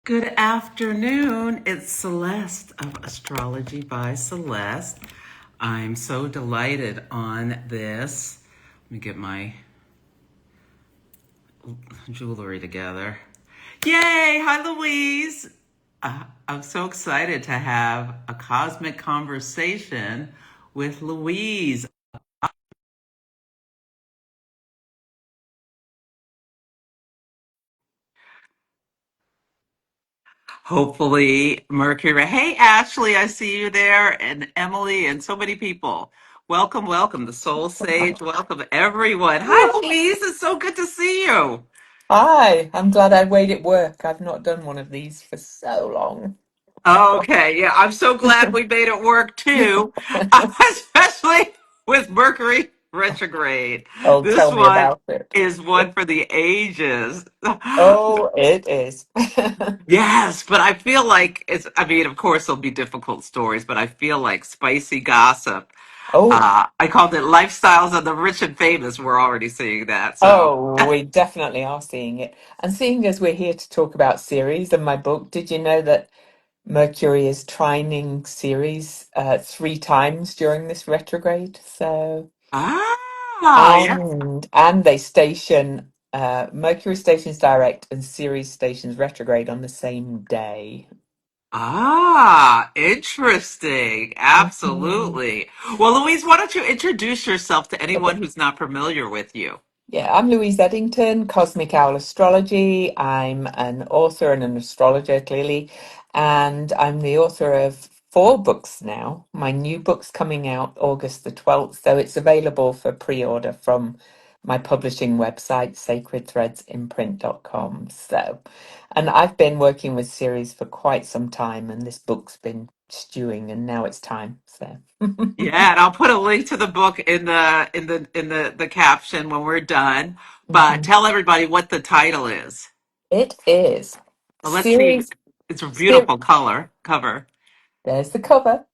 Good afternoon. It's Celeste of Astrology by Celeste. I'm so delighted on this. Let me get my jewelry together. Yay! Hi, Louise. I'm so excited to have a cosmic conversation with Louise. Hopefully, Mercury. Hey, Ashley, I see you there, and Emily, and so many people. Welcome, welcome, the Soul Sage. Welcome, everyone. Hi, Louise. It's so good to see you. Hi, I'm glad I made it work. I've not done one of these for so long. Okay, yeah, I'm so glad we made it work too, especially with Mercury retrograde. Oh, This tell me one about it. is one for the ages. Oh, it is. Yes, but I feel like I mean, of course, there'll be difficult stories, but I feel like spicy gossip. Oh, I called it Lifestyles of the Rich and Famous. We're already seeing that. So, we definitely are seeing it. And seeing as we're here to talk about Ceres and my book, did you know that Mercury is trining Ceres three times during this retrograde? So, yeah. and they station Mercury stations direct and Ceres stations retrograde on the same day. Interesting. Mhm. Absolutely. Well, Louise, why don't you introduce yourself to anyone who's not familiar with you? Yeah, I'm Louise Edington, Cosmic Owl Astrology. I'm an author and an astrologer, clearly, and I'm the author of four books now. My new book's coming out August the 12th, so it's available for pre-order from my publishing website, sacredthreadsimprint.com. So, and I've been working with Ceres for quite some time, and this book's been stewing, and now it's time. So, Yeah, and I'll put a link to the book in the caption when we're done. But Mhm. tell everybody what the title is. It is Well, let's see. Ceres. It's a beautiful color cover. There's the cover.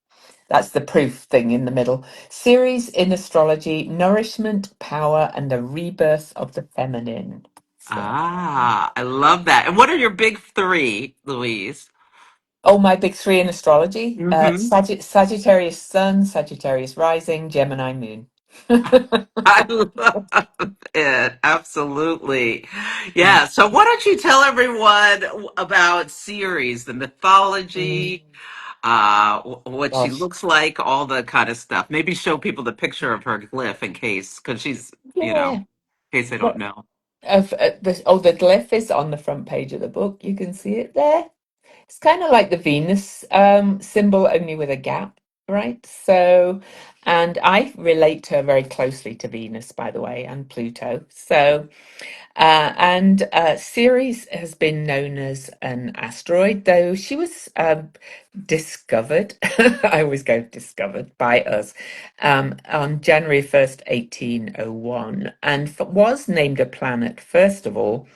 That's the proof thing in the middle. Series in astrology, nourishment, power, and the rebirth of the feminine. So, I love that. And what are your big three, Louise? oh, my big three in astrology: Mm-hmm. Sagittarius Sun, Sagittarius Rising, Gemini Moon. I love it. Absolutely. Yeah. So why don't you tell everyone about Ceres, the Mm, mythology, what she gosh, looks like, all the kind of stuff. Maybe show people the picture of her glyph in case, because she's, yeah. in case they don't Well, know. the glyph is on the front page of the book. You can see it there. It's kind of like the Venus symbol, only with a gap, right? So, and I relate her very closely to Venus, by the way, and Pluto. So, and Ceres has been known as an asteroid, though she was discovered, I always go discovered by us, on January 1st, 1801, and was named a planet, first of all.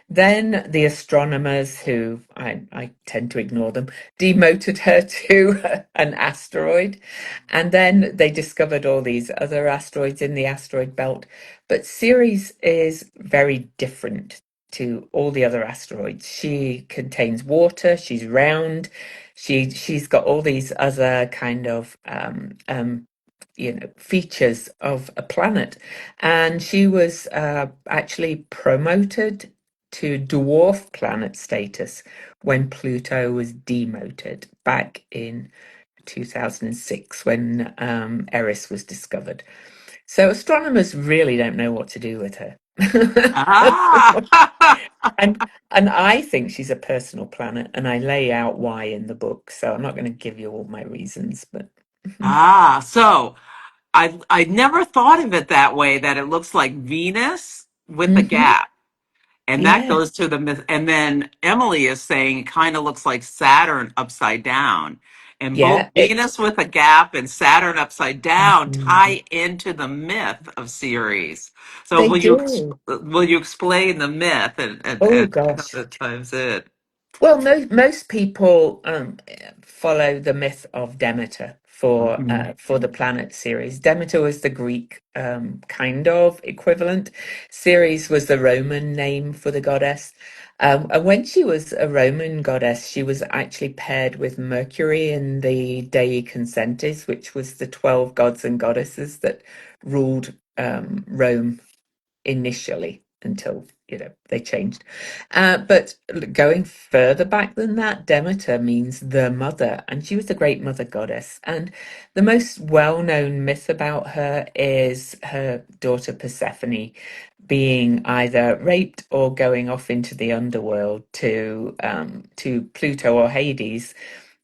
Then the astronomers, who I tend to ignore them, demoted her to an asteroid. And then they discovered all these other asteroids in the asteroid belt. But Ceres is very different to all the other asteroids. She contains water, she's round, she's got all these other kind of features of a planet. And she was actually promoted to dwarf planet status when Pluto was demoted back in 2006 when Eris was discovered. So astronomers really don't know what to do with her. Ah, And I think she's a personal planet, and I lay out why in the book. So I'm not going to give you all my reasons, but so I never thought of it that way, that it looks like Venus with a Mhm. gap. And that Yeah, goes to the myth. And then Emily is saying it kind of looks like Saturn upside down. And both yeah, Venus with a gap and Saturn upside down Mhm. tie into the myth of Ceres. So They do. will you explain the myth Oh and how gosh. that ties in? Well, most people follow the myth of Demeter Mhm. for the planet Ceres. Demeter was the Greek kind of equivalent. Ceres was the Roman name for the goddess. And when she was a Roman goddess, she was actually paired with Mercury in the Dei Consentis, which was the 12 gods and goddesses that ruled Rome initially until they changed. But going further back than that, Demeter means the mother, and she was the great mother goddess. And the most well-known myth about her is her daughter Persephone being either raped or going off into the underworld to Pluto or Hades,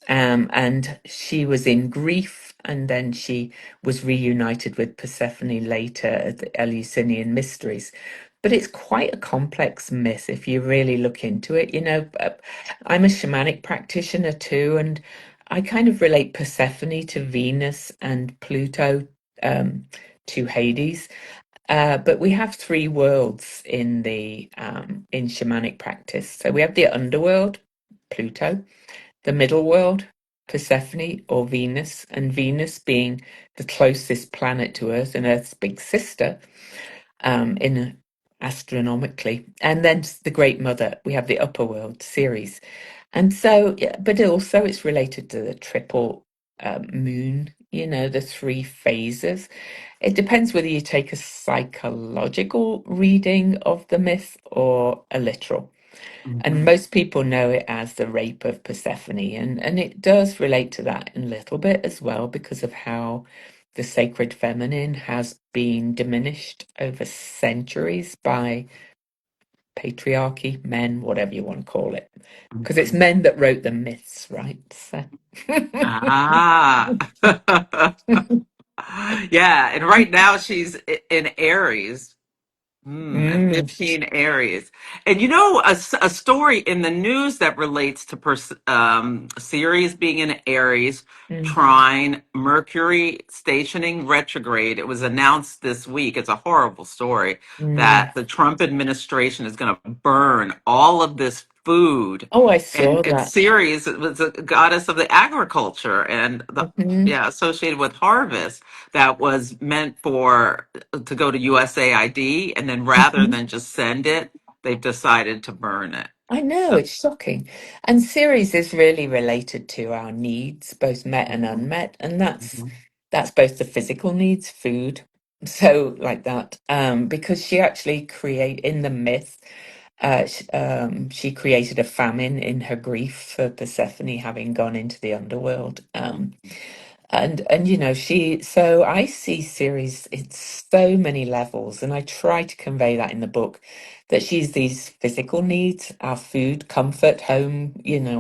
and she was in grief, and then she was reunited with Persephone later at the Eleusinian Mysteries. But it's quite a complex myth if you really look into it. I'm a shamanic practitioner too, and I kind of relate Persephone to Venus and Pluto to Hades. But we have three worlds in shamanic practice. So we have the underworld, Pluto, the middle world, Persephone or Venus, and Venus being the closest planet to Earth and Earth's big sister, in astronomically, and then the Great Mother. We have the upper world, Ceres, and so, yeah, but also it's related to the triple moon. The three phases. It depends whether you take a psychological reading of the myth or a literal. And Mhm. most people know it as the rape of Persephone, and it does relate to that in a little bit as well because of how the sacred feminine has been diminished over centuries by patriarchy, men, whatever you want to call it. Because it's Mhm. men that wrote the myths, right? So. Ah. Yeah, and right now she's in Aries. And Mm, 15 Aries. And a story in the news that relates to Ceres being in Aries, mm, trine, Mercury stationing retrograde. It was announced this week. It's a horrible story mm. that the Trump administration is going to burn all of this food. Oh, I And, saw and that. Ceres was a goddess of the agriculture and Hmm. associated with harvest that was meant to go to USAID, and then rather Hmm. than just send it, they've decided to burn it. I know, So, it's shocking. And Ceres is really related to our needs, both met and mhm, unmet, and that's mhm, that's both the physical needs, food, so like that, because she actually create in the myth, she created a famine in her grief for Persephone having gone into the underworld. And so I see Ceres in so many levels, and I try to convey that in the book, that she's these physical needs, our food, comfort, home,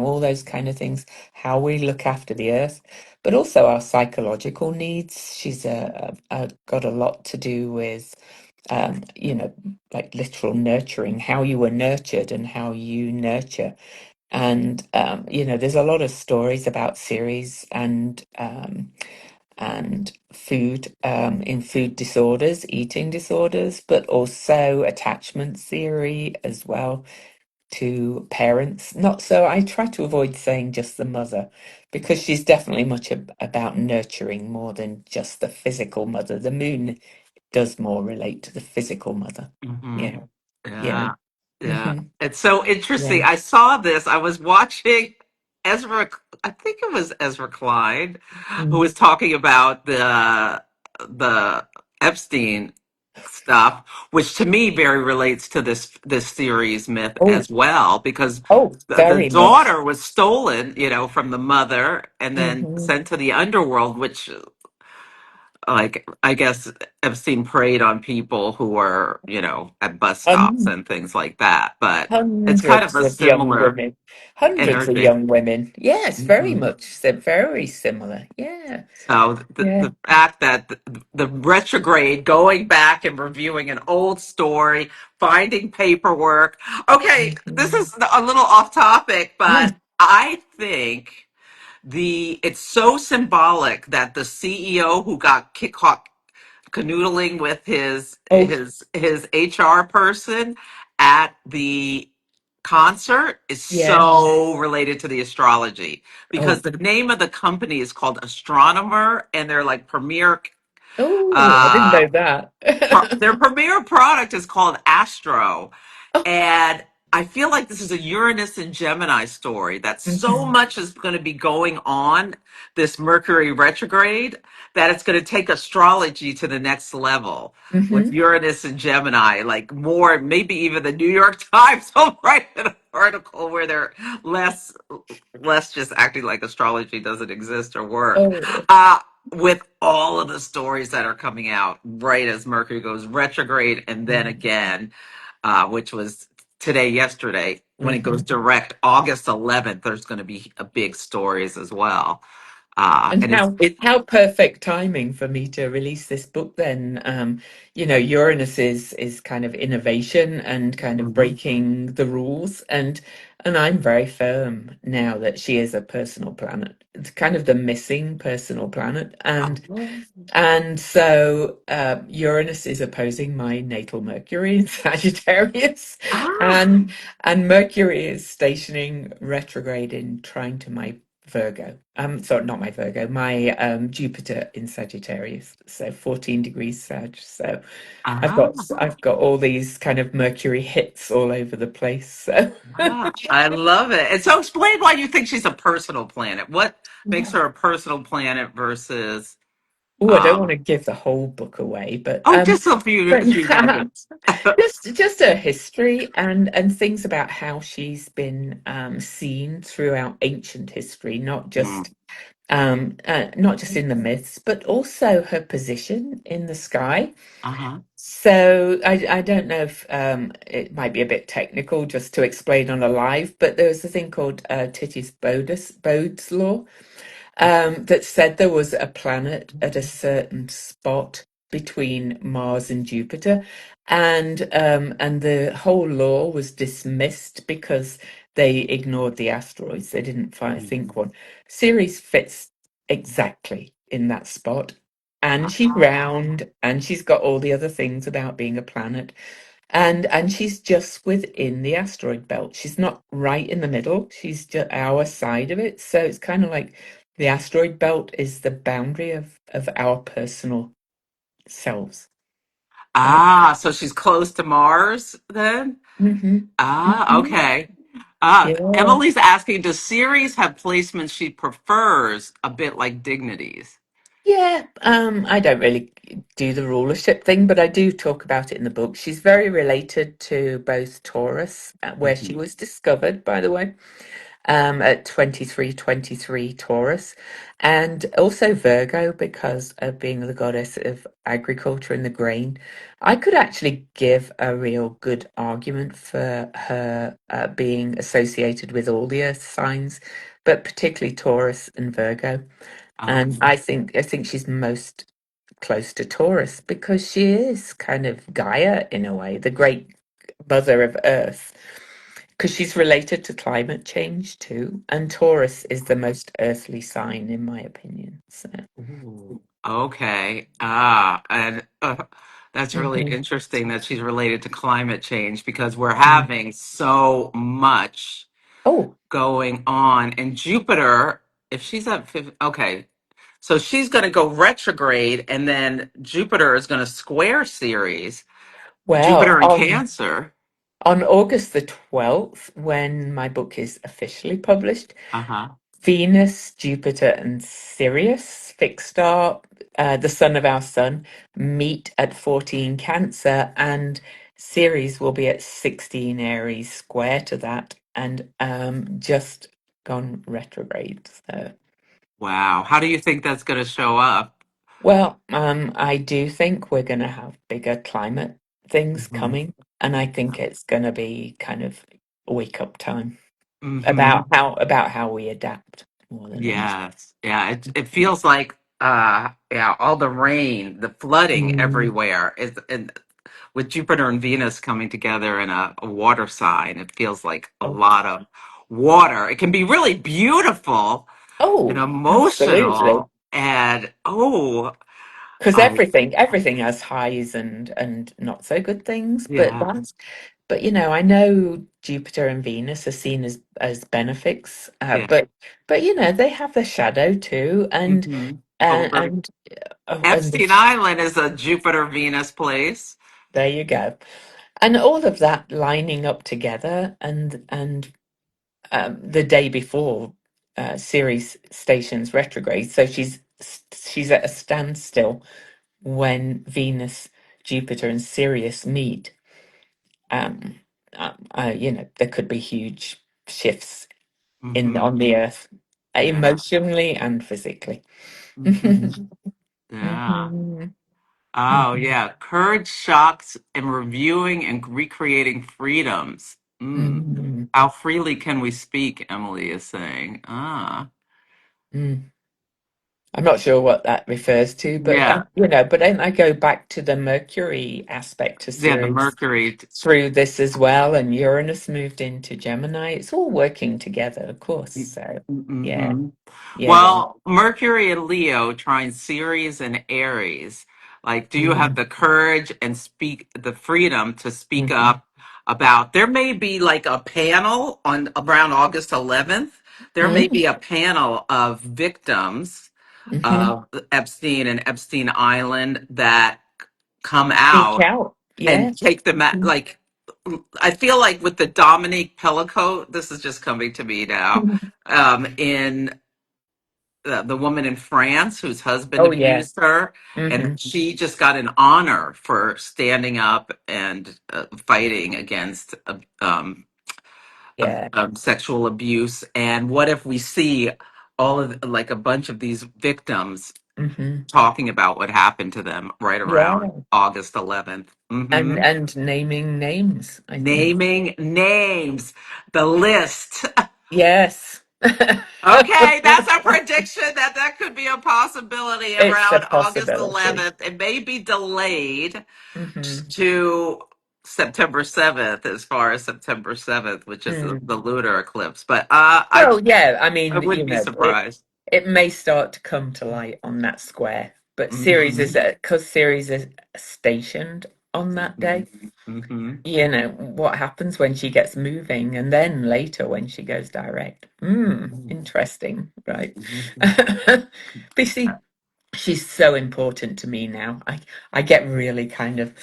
all those kind of things, how we look after the earth, but also our psychological needs. She's got a lot to do with, like literal nurturing, how you were nurtured and how you nurture. And there's a lot of stories about Ceres and food, in food disorders, eating disorders, but also attachment theory as well to parents. Not so, I try to avoid saying just the mother because she's definitely much about nurturing more than just the physical mother. The moon does more relate to the physical mother. mhm. Yeah, yeah, Yeah, yeah. hmm, It's so interesting. yeah. I saw this. I was watching Ezra. I think it was Ezra Klein, who Mm. was talking about the Epstein stuff, which to me very relates to this series myth Oh, as well, because oh, the very much. daughter was stolen, from the mother and then Hmm. sent to the underworld, which, like, I guess Epstein preyed on people who were, at bus stops and things like that. But it's kind of Hundreds a of young similar women. Hundreds of energy. young women. Yes, very Mhm. much. They're very similar. Yeah. So Yeah. the fact that the retrograde, going back and reviewing an old story, finding paperwork. Okay, this Mhm. is a little off topic, but Mm. I think it's so symbolic that the CEO who got caught canoodling with his Oh, his his HR person at the concert is Yeah. so related to the astrology because Oh, the name of the company is called Astronomer, and they're like premier. oh, I didn't Uh, know that. their premier product is called Astro, Oh, and I feel like this is a Uranus and Gemini story that so mhm, much is going to be going on this Mercury retrograde that it's going to take astrology to the next level with mhm. Uranus and Gemini, like more, maybe even the New York Times will write an article where they're less less just acting like astrology doesn't exist or work. Oh, Uh, with all of the stories that are coming out right as Mercury goes retrograde, and then again, which was today, yesterday, when it goes mhm. direct, August 11th, there's going to be a big stories as well. And And it. how perfect timing for me to release this book then. Uranus is kind of innovation and kind of Mhm. breaking the rules, and I'm very firm now that she is a personal planet. It's kind of the missing personal planet, Oh. and so Uranus is opposing my natal Mercury in Sagittarius, Ah, and Mercury is stationing retrograde in trine to my Virgo. Sorry, not my Virgo, my Jupiter in Sagittarius. So 14 degrees Sag. So ah, I've got all these kind of Mercury hits all over the place. So ah. I love it. And so explain why you think she's a personal planet. What makes her a personal planet versus oh, I don't want um to give the whole book away, oh, just a but few nuggets. just her history and things about how she's been seen throughout ancient history, Mm, not just in the myths, but also her position in the sky. uh-huh. So I don't know if it might be a bit technical just to explain on a live, but there was a thing called Bode's law, that said there was a planet at a certain spot between Mars and Jupiter, and the whole law was dismissed because they ignored the asteroids. They didn't think one. Ceres fits exactly in that spot. And she's round, and she's got all the other things about being a planet, and she's just within the asteroid belt. She's not right in the middle. She's just our side of it. So it's kind of like the asteroid belt is the boundary of our personal selves. Uh, So she's close to Mars then? mhm, mhm. Okay. Yeah. Emily's asking, does Ceres have placements she prefers a bit like dignities? Yeah, I don't really do the rulership thing, but I do talk about it in the book. She's very related to both Taurus, where she Mhm. was discovered, by the way, at 2323 Taurus, and also Virgo because of being the goddess of agriculture and the grain. I could actually give a real good argument for her being associated with all the earth signs, but particularly Taurus and Virgo. And Oh. I think she's most close to Taurus because she is kind of Gaia in a way, the great mother of Earth, because she's related to climate change too. And Taurus is the most earthly sign, in my opinion. So, Ooh. Okay. And that's really mhm. interesting that she's related to climate change because we're Mm. having so much Oh, going on. And Jupiter, if she's at 50, okay, so she's going to go retrograde, and then Jupiter is going to square Ceres, well, Jupiter in Cancer. on August the 12th, when my book is officially published, Uh huh. Venus, Jupiter, and Sirius, fixed star, the sun of our sun, meet at 14 Cancer, and Ceres will be at 16 Aries, square to that, and just gone retrograde. So, Wow. How do you think that's going to show up? well, I do think we're going to have bigger climate things Hmm. coming, and I think it's going to be kind of wake up time Hmm. about how we adapt more than anything. Yes. Yeah. It feels like yeah, all the rain, the flooding Mm. everywhere is, and with Jupiter and Venus coming together in a water sign, it feels like a Oh, lot of water. It can be really beautiful and oh, absolutely. emotional, and oh, Because I everything has highs and not so good things, but yeah. but I know Jupiter and Venus are seen as benefics, Yeah. but they have their shadow too, Hmm. and Over and and Epstein Island is a Jupiter Venus place. there you go, and all of that lining up together, and the day before Ceres stations retrograde, so she's at a standstill when Venus, Jupiter, and Sirius meet. Um, there could be huge shifts in Hmm. on the Earth, Yeah. emotionally and physically. Hmm. Yeah. Mhm. Oh, Mhm. yeah. Courage, shocks, and reviewing and recreating freedoms. Mm. Mhm. How freely can we speak? Emily is saying. Ah, Mm. I'm not sure what that refers to, but yeah. but then I go back to the Mercury aspect to Yeah, the Ceres Mercury. through this as well, and Uranus moved into Gemini. It's all working together, of course. So, yeah, Hmm. yeah, yeah. Well, Mercury and Leo trying Ceres and Aries. Like, do you have Mm, the courage and speak the freedom to speak mhm. up about? There may be like a panel on around August 11th. There may Mm, be a panel of victims mhm. of Epstein and Epstein Island that come Speak out out. Yeah. and take them at Mhm. like I feel like with the Dominique Pellicoat, this is just coming to me now. In the woman in France whose husband Oh, yeah. abused her, and Hmm. she just got an honor for standing up and fighting against Yeah. sexual abuse. And what if we see all of like a bunch of these victims Hmm. talking about what happened to them right around Yeah. August 11th? And Hmm. and naming names, I think. Naming names, the list. Yes. Okay, that's a prediction that that could be a possibility It's a around August possibility. 11th. It may be delayed Hmm. to September 7th, as far as September 7th, which is Mm. the lunar eclipse. But Well, yeah, I I mean, wouldn't be it surprised. it may start to come to light on that square, but Ceres is Hmm. because Ceres is stationed on that day. Hmm. Hmm. What happens when she gets moving, and then later when she goes direct. Interesting, right? But you see, she's so important to me now. I get really kind of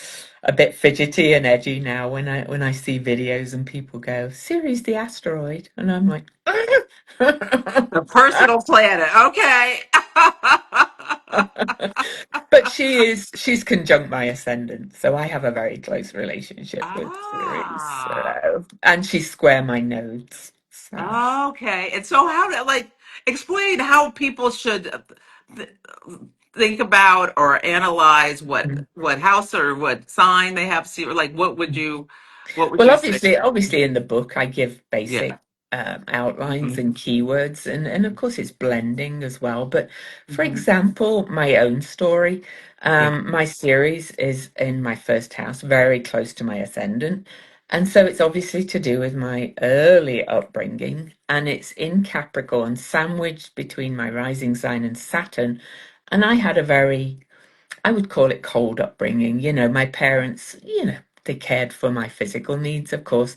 a bit fidgety and edgy now when I see videos and people go, Ceres the asteroid, and I'm like, The personal planet. Okay. but she's conjunct my ascendant, so I have a very close relationship with Ceres. Ah. And she's square my nodes. So. Okay. And so how to like explain how people should th- think about or analyze what house or what sign they have see or like what would Well, you say? obviously, in the book, I give Yeah. basic outlines Hmm. and keywords, and of course, it's blending as well. But for Hmm. example, my own story, Yeah. my series is in my first house, very close to my ascendant. And so it's obviously to do with my early upbringing, and it's in Capricorn, sandwiched between my rising sign and Saturn. And I had a very I would call it cold upbringing. My parents, they cared for my physical needs, of course,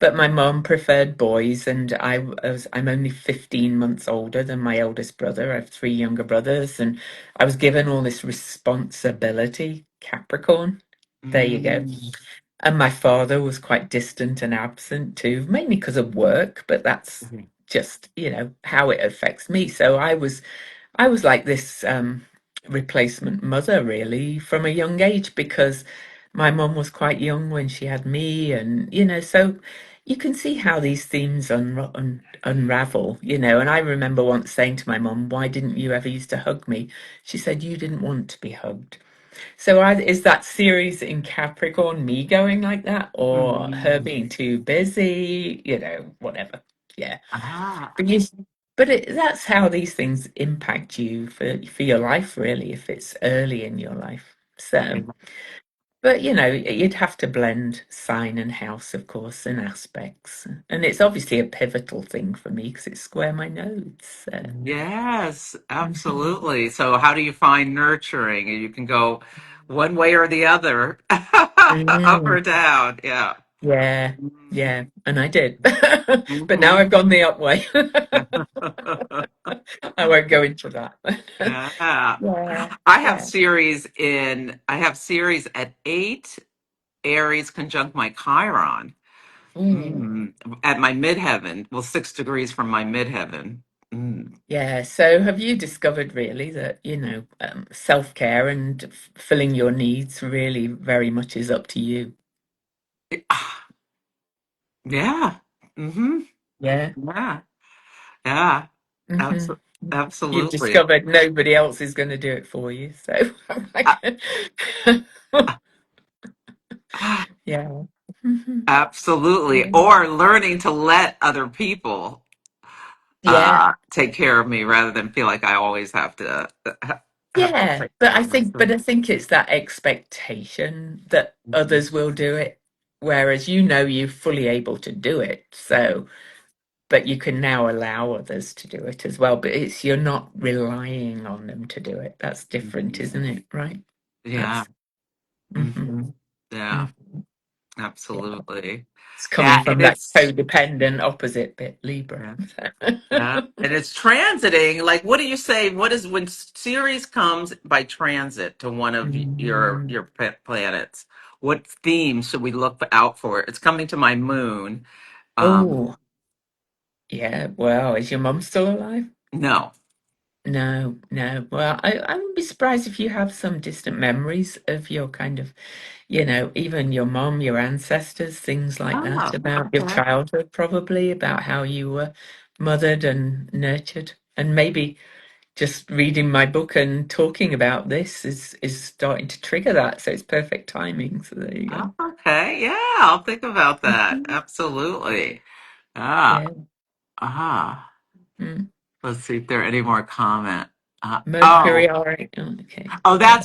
but my mom preferred boys, and I'm only 15 months older than my oldest brother. I have three younger brothers, and I was given all this responsibility, Capricorn. There you go. Mm. And my father was quite distant and absent too, mainly because of work, but that's just, how it affects me. So I was like this replacement mother really from a young age because my mum was quite young when she had me, and so you can see how these themes unravel, and I remember once saying to my mum, "Why didn't you ever used to hug me?" She said, "You didn't want to be hugged." So is that series in Capricorn me going like that, or her Mm. being too busy, whatever. Yeah. Ah. But that's how these things impact you for your life, really, if it's early in your life. So, but you'd have to blend sign and house, of course, and aspects. And it's obviously a pivotal thing for me because it's square my nodes. So. Yes, Mhm. absolutely. So how do you find nurturing? You can go one way or the other, up or Mm. down. Yeah. Yeah, yeah, and I did. But now Mhm. I've gone the up way. I won't go into that. Yeah. Yeah, yeah. I have Ceres at 8, Aries conjunct my Chiron. Mm. Mm. At my midheaven, well, 6 degrees from my midheaven. Mm. Yeah, so have you discovered really that, self-care and filling your needs really very much is up to you? Yeah. Mm-hmm. Yeah. Yeah. Yeah. Hmm. You've Absolutely. discovered nobody else is going to do it for you. So, Uh, uh, yeah. Mhm. Absolutely. Yeah. Or learning to let other people Yeah. take care of me rather than feel like I always have to Yeah. take But care I of think, myself. but I think it's that expectation that Mhm. others will do it, whereas you're fully able to do it. So, but you can now allow others to do it as well. But it's you're not relying on them to do it. That's different, isn't it? Right? Yeah. That's Hmm. mhm, Yeah. mhm. Yeah. Absolutely. It's Yeah. coming And from that codependent opposite bit, Libra. yeah. Yeah. And it's transiting. Like, what do you say? What is when Ceres comes by transit to one of Mm. your planets? What theme should we look out for? It's coming to my moon. Um, Oh, yeah. Well, is your mum still alive? no. No, no. Well, I wouldn't be surprised if you have some distant memories of your kind of, even your mom, your ancestors, things like that, Oh, about your okay. childhood, probably, about how you were mothered and nurtured. And maybe just reading my book and talking about this is starting to trigger that. So it's perfect timing. So there you Oh, go. okay. Yeah, I'll think about that. Mhm. Absolutely. Ah, Yeah. ah. Mm. Let's see if there are any more comment. Oh, Mercury, all right. Oh, okay. oh, Yeah.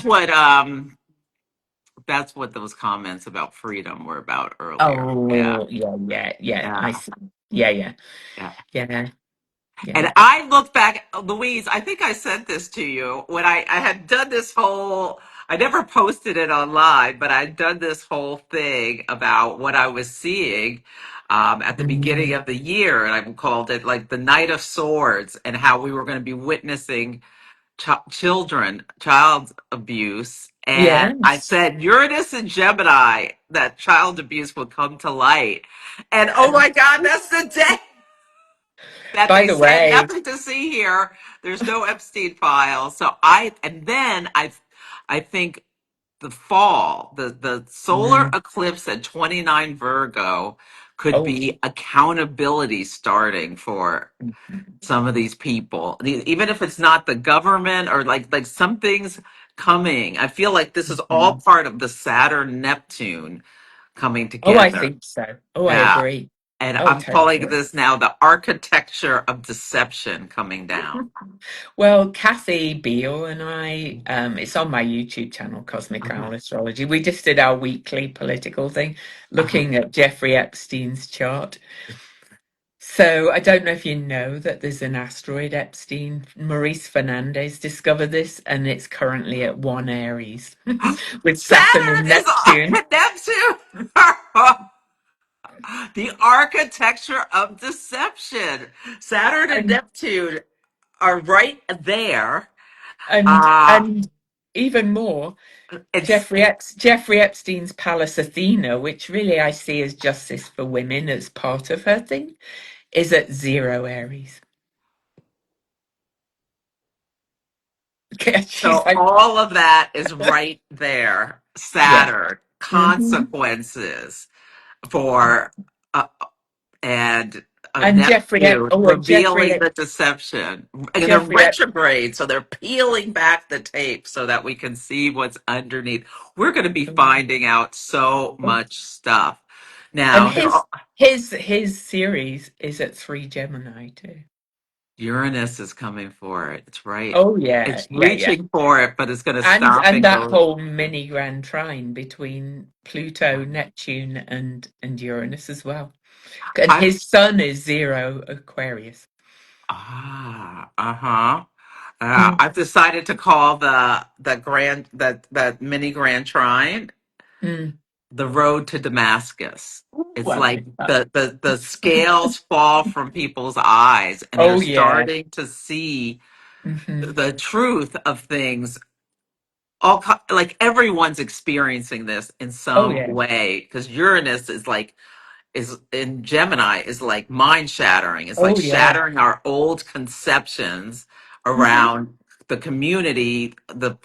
that's what those comments about freedom were about earlier. Yeah, Oh, yeah, yeah, yeah. I yeah, see. Yeah, yeah, yeah. yeah, yeah. And I look back, Louise, I think I sent this to you when I had done this whole, I never posted it online, but I'd done this whole thing about what I was seeing at the beginning Mm. of the year. And I called it like the Knight of Swords and how we were going to be witnessing child abuse. And I Yes. said, Uranus and Gemini, that child abuse would come to light. And oh And my God, that's the day that by they the said way, nothing to see here. There's no Epstein files. And then I think the fall, the solar mm, eclipse at 29 Virgo could oh, be accountability starting for some of these people. Even if it's not the government or like something's coming. I feel like this is all mhm. part of the Saturn Neptune coming Oh, I together. think so. Oh, I Yeah. agree. And Oh, I'm calling totally. this now the architecture of deception coming down. Well, Kathy Beale and I, it's on my YouTube channel, Cosmic Uh-huh. Owl Astrology. We just did our weekly political thing, Uh-huh. looking at Jeffrey Epstein's chart. So I don't know if you know that there's an asteroid Epstein. Maurice Fernandez discovered this, and it's currently at 1 Aries with Saturn and Saturn is Neptune. Neptune. The architecture of deception. Saturn and And Neptune are right there. and Uh, and even more, it's Jeffrey Epstein's Palace Athena, which really I see as justice for women as part of her thing, is at 0 Aries. She's so like, all of that is right there. yeah. Saturn Hmm. consequences for uh, and And Neptune revealing the deception and the Jeffrey Ep, retrograde. So they're peeling back the tape so that we can see what's underneath. We're going to be finding out so much stuff. and Now, his series is at 3 Gemini too. Uranus is coming for it. It's right. Oh yeah, It's yeah, yeah. reaching for it, but it's going to And stop and and that go. whole mini grand trine between Pluto, Neptune, and Uranus as well. And I'm his sun is 0 Aquarius. uh-huh. Mm, I've decided to call the grand that mini grand trine mm. the road to Damascus. Ooh, It's I like like that. the scales fall from people's eyes and they're Oh yeah. starting to see Hmm. the truth of things. Like everyone's experiencing this in Oh some yeah. way because Uranus is in Gemini is like mind shattering. It's like Oh yeah. shattering our old conceptions Hmm. around the community, the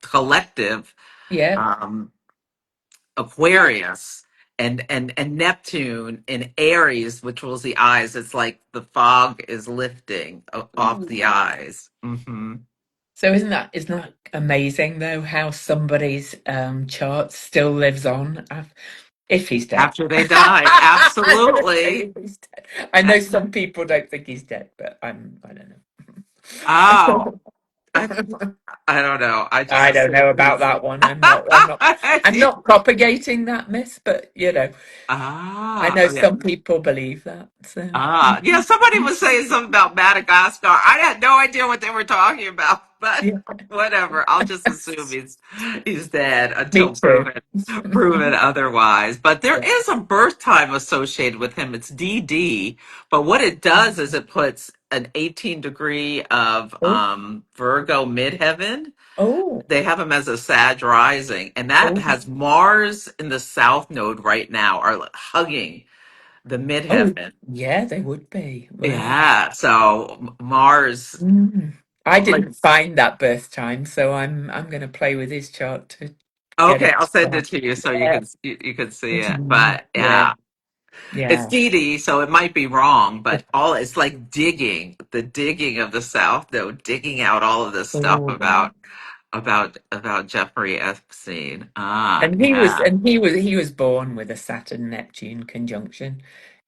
collective. Yeah. Um, Aquarius and Neptune in Aries, which was the eyes. It's like the fog is lifting off the Ooh. eyes. Hmm. So isn't that amazing though how somebody's chart still lives on if he's dead? After they die, I'm gonna say absolutely. if he's dead. I know some people don't think he's dead, but I don't Oh, know. I I don't know. I just I don't assume know about he's. that one. I'm not propagating that myth, but I Ah, know yeah. some people believe that. So Ah, yeah, somebody was saying something about Madagascar. I had no idea what they were talking about, but yeah, whatever. I'll just assume he's dead me until too. proven otherwise. But there Yeah. is a birth time associated with him. It's DD, but what it does is it puts an 18 degree of Oh, Virgo midheaven. oh, They have him as a Sag rising, and that oh, has Mars in the South Node right now, are like hugging the oh, midheaven. yeah, they would be. Well, Yeah, so Mars, mm. I like, didn't find that birth time, so I'm going to play with his chart to get okay, it I'll send right. it to you so Yeah. you can see it. Mhm. But Yeah. yeah, it's Yeah. DD, so it might be wrong, but all it's like the digging of the South, though, digging out all of this stuff Oh. about Jeffrey Epstein. Ah, And he was yeah, and he was born with a Saturn Neptune conjunction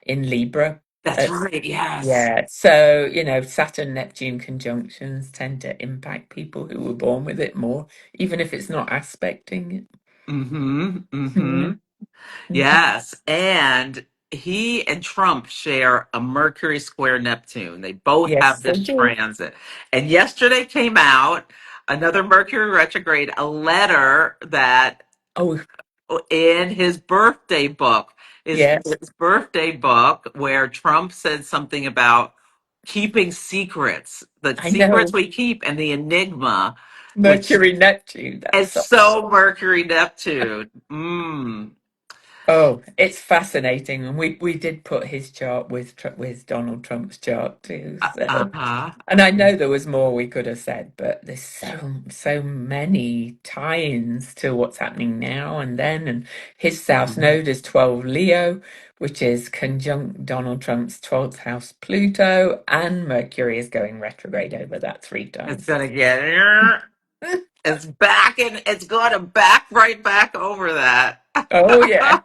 in Libra. that's Uh, right. Yes. yeah, so Saturn Neptune conjunctions tend to impact people who were born with it more, even if it's not aspecting it. Mm-hmm. Mhm. Mm-hmm. Mhm. Yes, and he and Trump share a Mercury square Neptune. They both have Yes, they this do. transit. And yesterday came out another Mercury retrograde, a letter that Oh, in his birthday book, yes, his birthday book, where Trump said something about keeping secrets, the I secrets know. we keep, and the enigma, which Mercury Neptune. That's is so. so Mercury Neptune. Mm. Oh, it's fascinating, and we did put his chart with Donald Trump's chart too. So, Uh-huh. and I know there was more we could have said, but there's so many tie-ins to what's happening now and then. And his South Node is 12 Leo, which is conjunct Donald Trump's 12th house Pluto, and Mercury is going retrograde over that three It's times. gonna get it's back and it's going to back right back over that. Oh yeah.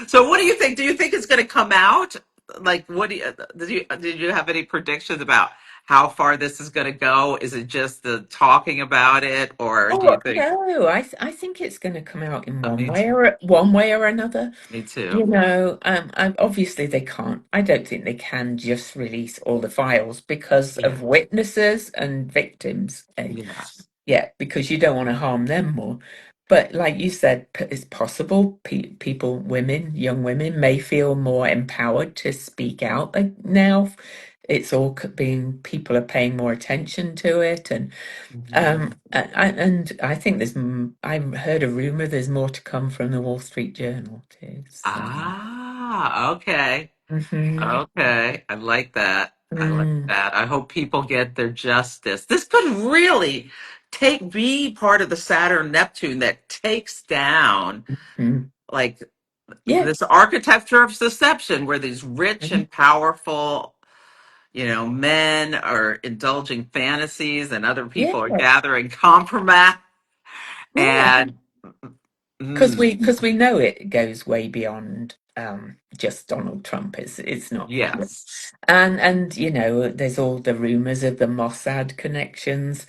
So what do you think? Do you think it's gonna come out? Like what do you did you have any predictions about how far this is gonna go? Is it just the talking about it or do you Oh think no, I think it's going to come out in me too. one way or another. Me too. Obviously they can't. I don't think they can just release all the files because Yeah. of witnesses and victims. Yes. Yeah, because you don't want to harm them more. But like you said, it's possible people, women, young women, may feel more empowered to speak out. Like now, it's all being people are paying more attention to it, and Mhm. I think I heard a rumor there's more to come from the Wall Street Journal too. So, Ah, okay. mhm. Okay, I like that. I like Mm, that. I hope people get their justice. This could really be part of the Saturn Neptune that takes down mm. like Yeah, this architecture of deception where these rich mhm. and powerful, men are indulging fantasies and other Yeah, people are gathering compromise yeah. and Because mm, we know it goes way beyond just Donald Trump. It's not. yes. And there's all the rumors of the Mossad connections.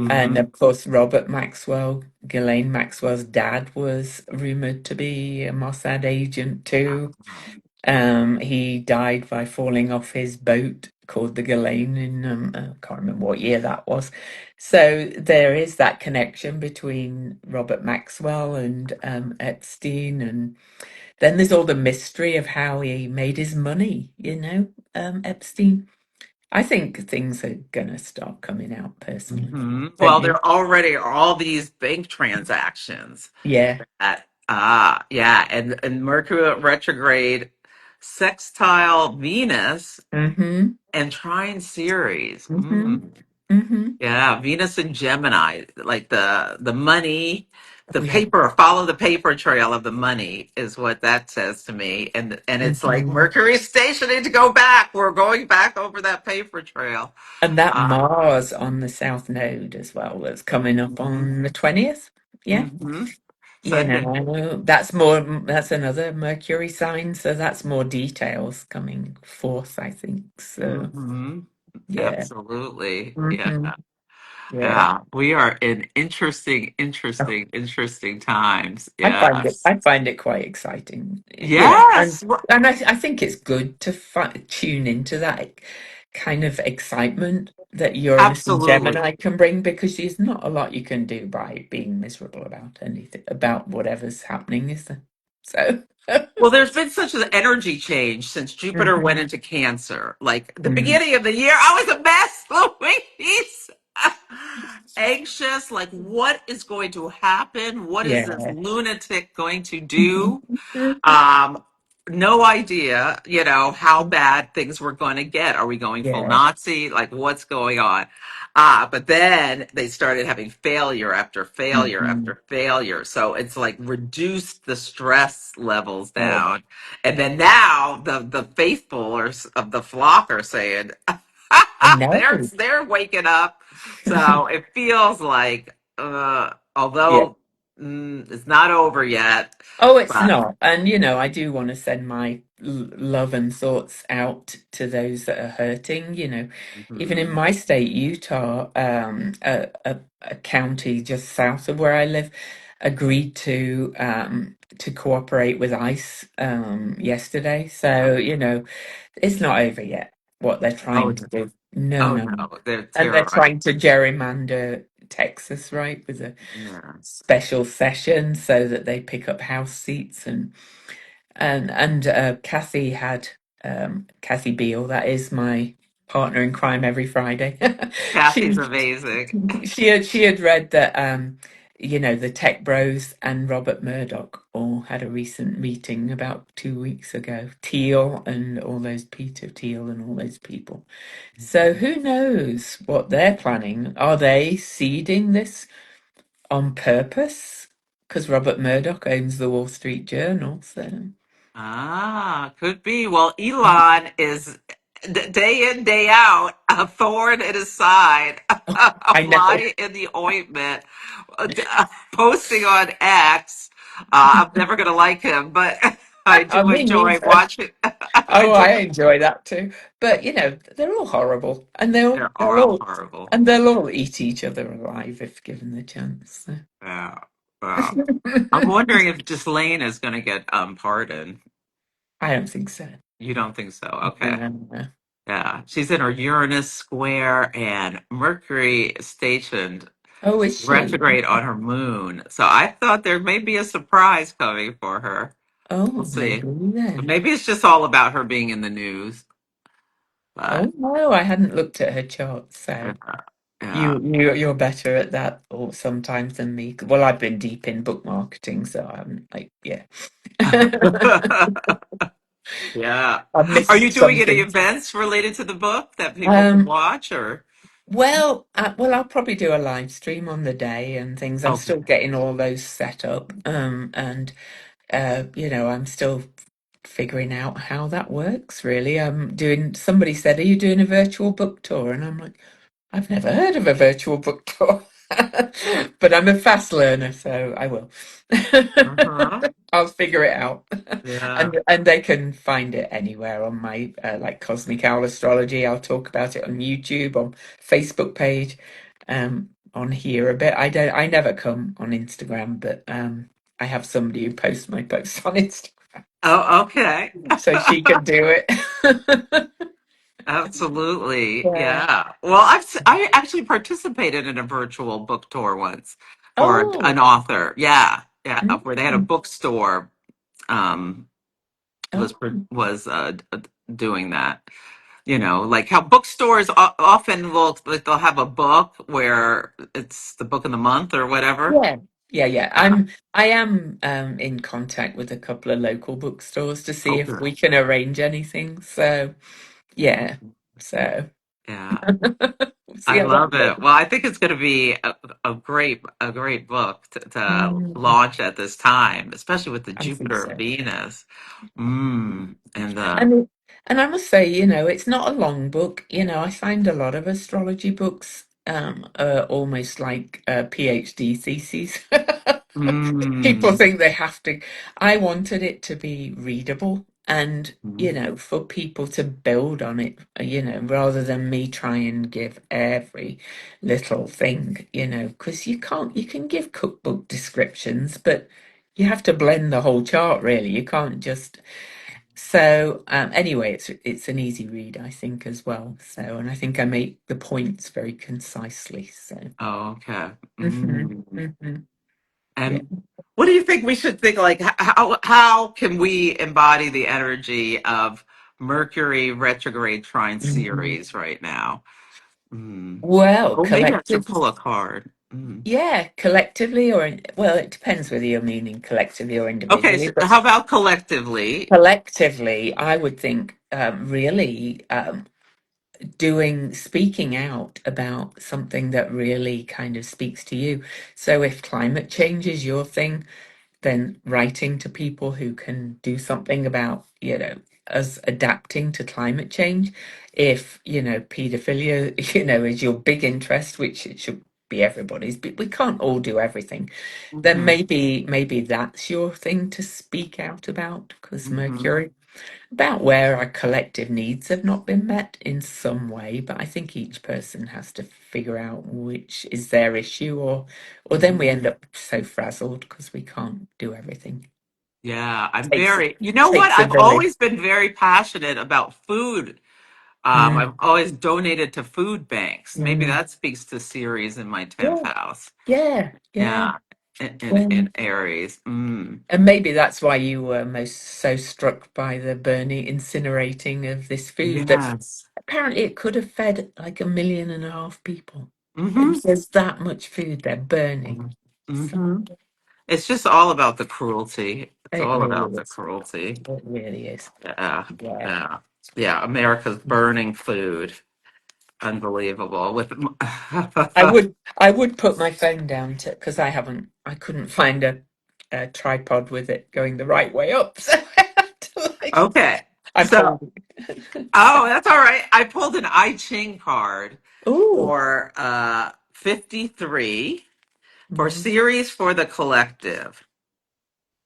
And Hmm. of course, Robert Maxwell, Ghislaine Maxwell's dad, was rumored to be a Mossad agent too. He died by falling off his boat. called the Ghislaine in I can't remember what year that was. So there is that connection between Robert Maxwell and Epstein, and then there's all the mystery of how he made his money, Epstein. I think things are gonna start coming out personally. Well, Don't you? there already are all these bank transactions. Yeah. Yeah, and Mercury retrograde, sextile Venus, Mm-hmm. and trine Ceres. Mm-hmm. Mm-hmm. Yeah, Venus and Gemini, like the money, the Yeah. paper, follow the paper trail of the money is what that says to me. And it's like Mm-hmm. Mercury's stationing to go back. We're going back over that paper trail. And that Uh, Mars on the South Node as well that's coming up mhm, on the 20th. Yeah. mhm. So, You yeah. know, that's another Mercury sign, so that's more details coming forth, I think. So, Hmm. yeah. Absolutely. Yeah. Hmm. Yeah. Yeah. We are in interesting times. Yes. I find it quite exciting, Yes. and I think it's good to tune into that kind of excitement that Uranus and Absolutely. Gemini can bring, because there's not a lot you can do by being miserable about anything, about whatever's happening, is there? So, Well, there's been such an energy change since Jupiter went mhm, into Cancer. Like the mhm. beginning of the year, I was a mess, Louise. Anxious, like what is going to happen? What is this Yeah. lunatic going to do? Um, no idea, how bad things were going to get. Are we going full Yeah. Nazi? Like, what's going on? But then they started having failure after failure Mhm. after failure. So it's like reduced the stress levels Oh, down. And then now the faithful of the flock are saying, I know. they're waking up. So it feels like, Yeah. although it's not over yet, Oh, it's but. not. And, I do want to send my love and thoughts out to those that are hurting. Even in Mhm. my state, Utah, a county just south of where I live, agreed to cooperate with ICE yesterday. So, it's not over yet, what they're Oh, trying to no. do. No, Oh no. no, they're And they're terrorized. trying to gerrymander Texas, right, with a Yeah. special session so that they pick up House seats, and Kathy Beale, that is my partner in crime every Friday. she Kathy's amazing. she had read that the tech bros and Robert Murdoch all had a recent meeting about 2 weeks ago. Thiel and all those Peter Thiel and all those people. So who knows what they're planning? Are they seeding this on purpose? Because Robert Murdoch owns the Wall Street Journal, so Could be. Well, Elon is day in, day out, a thorn in his side, a I know. fly in the ointment, posting on X. I'm never going to like him, but I I do mean, enjoy he's watching. I oh, do. I enjoy that too. But they're all horrible, and They're all horrible. they'll all eat each other alive if given the chance. So. Yeah. Yeah. I'm wondering if Ghislaine is going to get pardoned. I don't think so. You don't think so? Okay. No. Yeah. She's in her Uranus square and Mercury is stationed Oh, is she? retrograde on her moon. So I thought there may be a surprise coming for her. We'll Oh, maybe see. then. Maybe it's just all about her being in the news. But Oh no, I hadn't looked at her chart, so. yeah. Yeah. You're better at that or sometimes than me. Well, I've been deep in book marketing, so I'm like, yeah. Yeah. I've Are missed you doing any something. events related to the book that people can Um, watch or? I'll probably do a live stream on the day and things. I'm Okay. still getting all those set up. And I'm still figuring out how that works, really. Somebody said, "Are you doing a virtual book tour?" And I'm like, I've never heard of a virtual book tour, but I'm a fast learner, so I will. Uh-huh. I'll figure it out, Yeah. and they can find it anywhere on my like Cosmic Owl Astrology. I'll talk about it on YouTube, on Facebook page, on here a bit. I never come on Instagram, but I have somebody who posts my posts on Instagram, Oh, okay. so she can do it. Absolutely. Yeah. Yeah. Well, I actually participated in a virtual book tour once for Oh. an author. Yeah. Yeah. Where they had a Mm. bookstore um Oh. was doing that. You know, like how bookstores often will like they'll have a book where it's the book of the month or whatever. Yeah. Yeah, yeah. Yeah. I am in contact with a couple of local bookstores to see if Okay. we can arrange anything. So yeah. So Yeah. we'll see I how that love goes. it. Well, I think it's going to be a great book to Mm, launch at this time, especially with the I think Jupiter so. Venus. And And and I must say, it's not a long book. I find a lot of astrology books are almost like PhD theses. People mm, think they have to. I wanted it to be readable and, mm, for people to build on it, rather than me try and give every little thing, because you can give cookbook descriptions, but you have to blend the whole chart, really. You can't just. So anyway, it's an easy read, I think, as well. So, and I think I make the points very concisely. So, oh, okay. hmm Mm. hmm yeah. And what do you think we should think like how can we embody the energy of Mercury retrograde trine Mhm. Ceres right now? Mm. Well, Oh, maybe I should collective, pull a card. Mm. yeah, collectively, well, it depends whether you're meaning collectively or Okay, individually, so but how about collectively? collectively, I would think really speaking out about something that really kind of speaks to you. So if climate change is your thing, then writing to people who can do something about, us adapting to climate change. If, pedophilia, is your big interest, which it should be everybody's, but we can't all do everything. Then Hmm. maybe that's your thing to speak out about, because Hmm. Mercury, about where our collective needs have not been met in some way, but I think each person has to figure out which is their issue, or then we Hmm. end up so frazzled because we can't do everything. Yeah, Takes you know what? takes a I've village. always been very passionate about food. I've Mm, always donated to food banks. Maybe mm. that speaks to Ceres in my 10th Yeah, house. yeah, yeah. Yeah, in Um, Aries. Mm. and maybe that's why you were most so struck by the burning, incinerating of this food that Yes. apparently it could have fed like 1.5 million people. Hmm. There's that much food they're burning. So Hmm. It's just all about the cruelty. It's it all really about the is. cruelty. It really is. Yeah, Yeah. yeah, yeah. America's burning food. Unbelievable. With I would put my phone down to because I couldn't find a tripod with it going the right way up. So I had to okay, I'm so holding. oh, that's all right. I pulled an I Ching card Ooh. for 53 for Mhm. series for the collective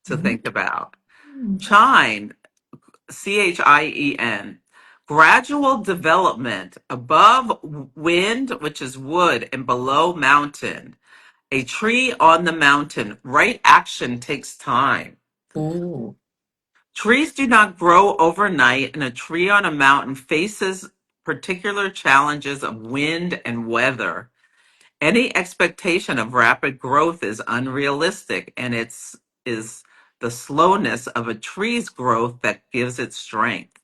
to Mhm. think about. Mm. Chine, Chien, gradual development above wind, which is wood, and below mountain. A tree on the mountain. Right action takes time. Ooh. Trees do not grow overnight, and a tree on a mountain faces particular challenges of wind and weather. Any expectation of rapid growth is unrealistic, and is the slowness of a tree's growth that gives it strength.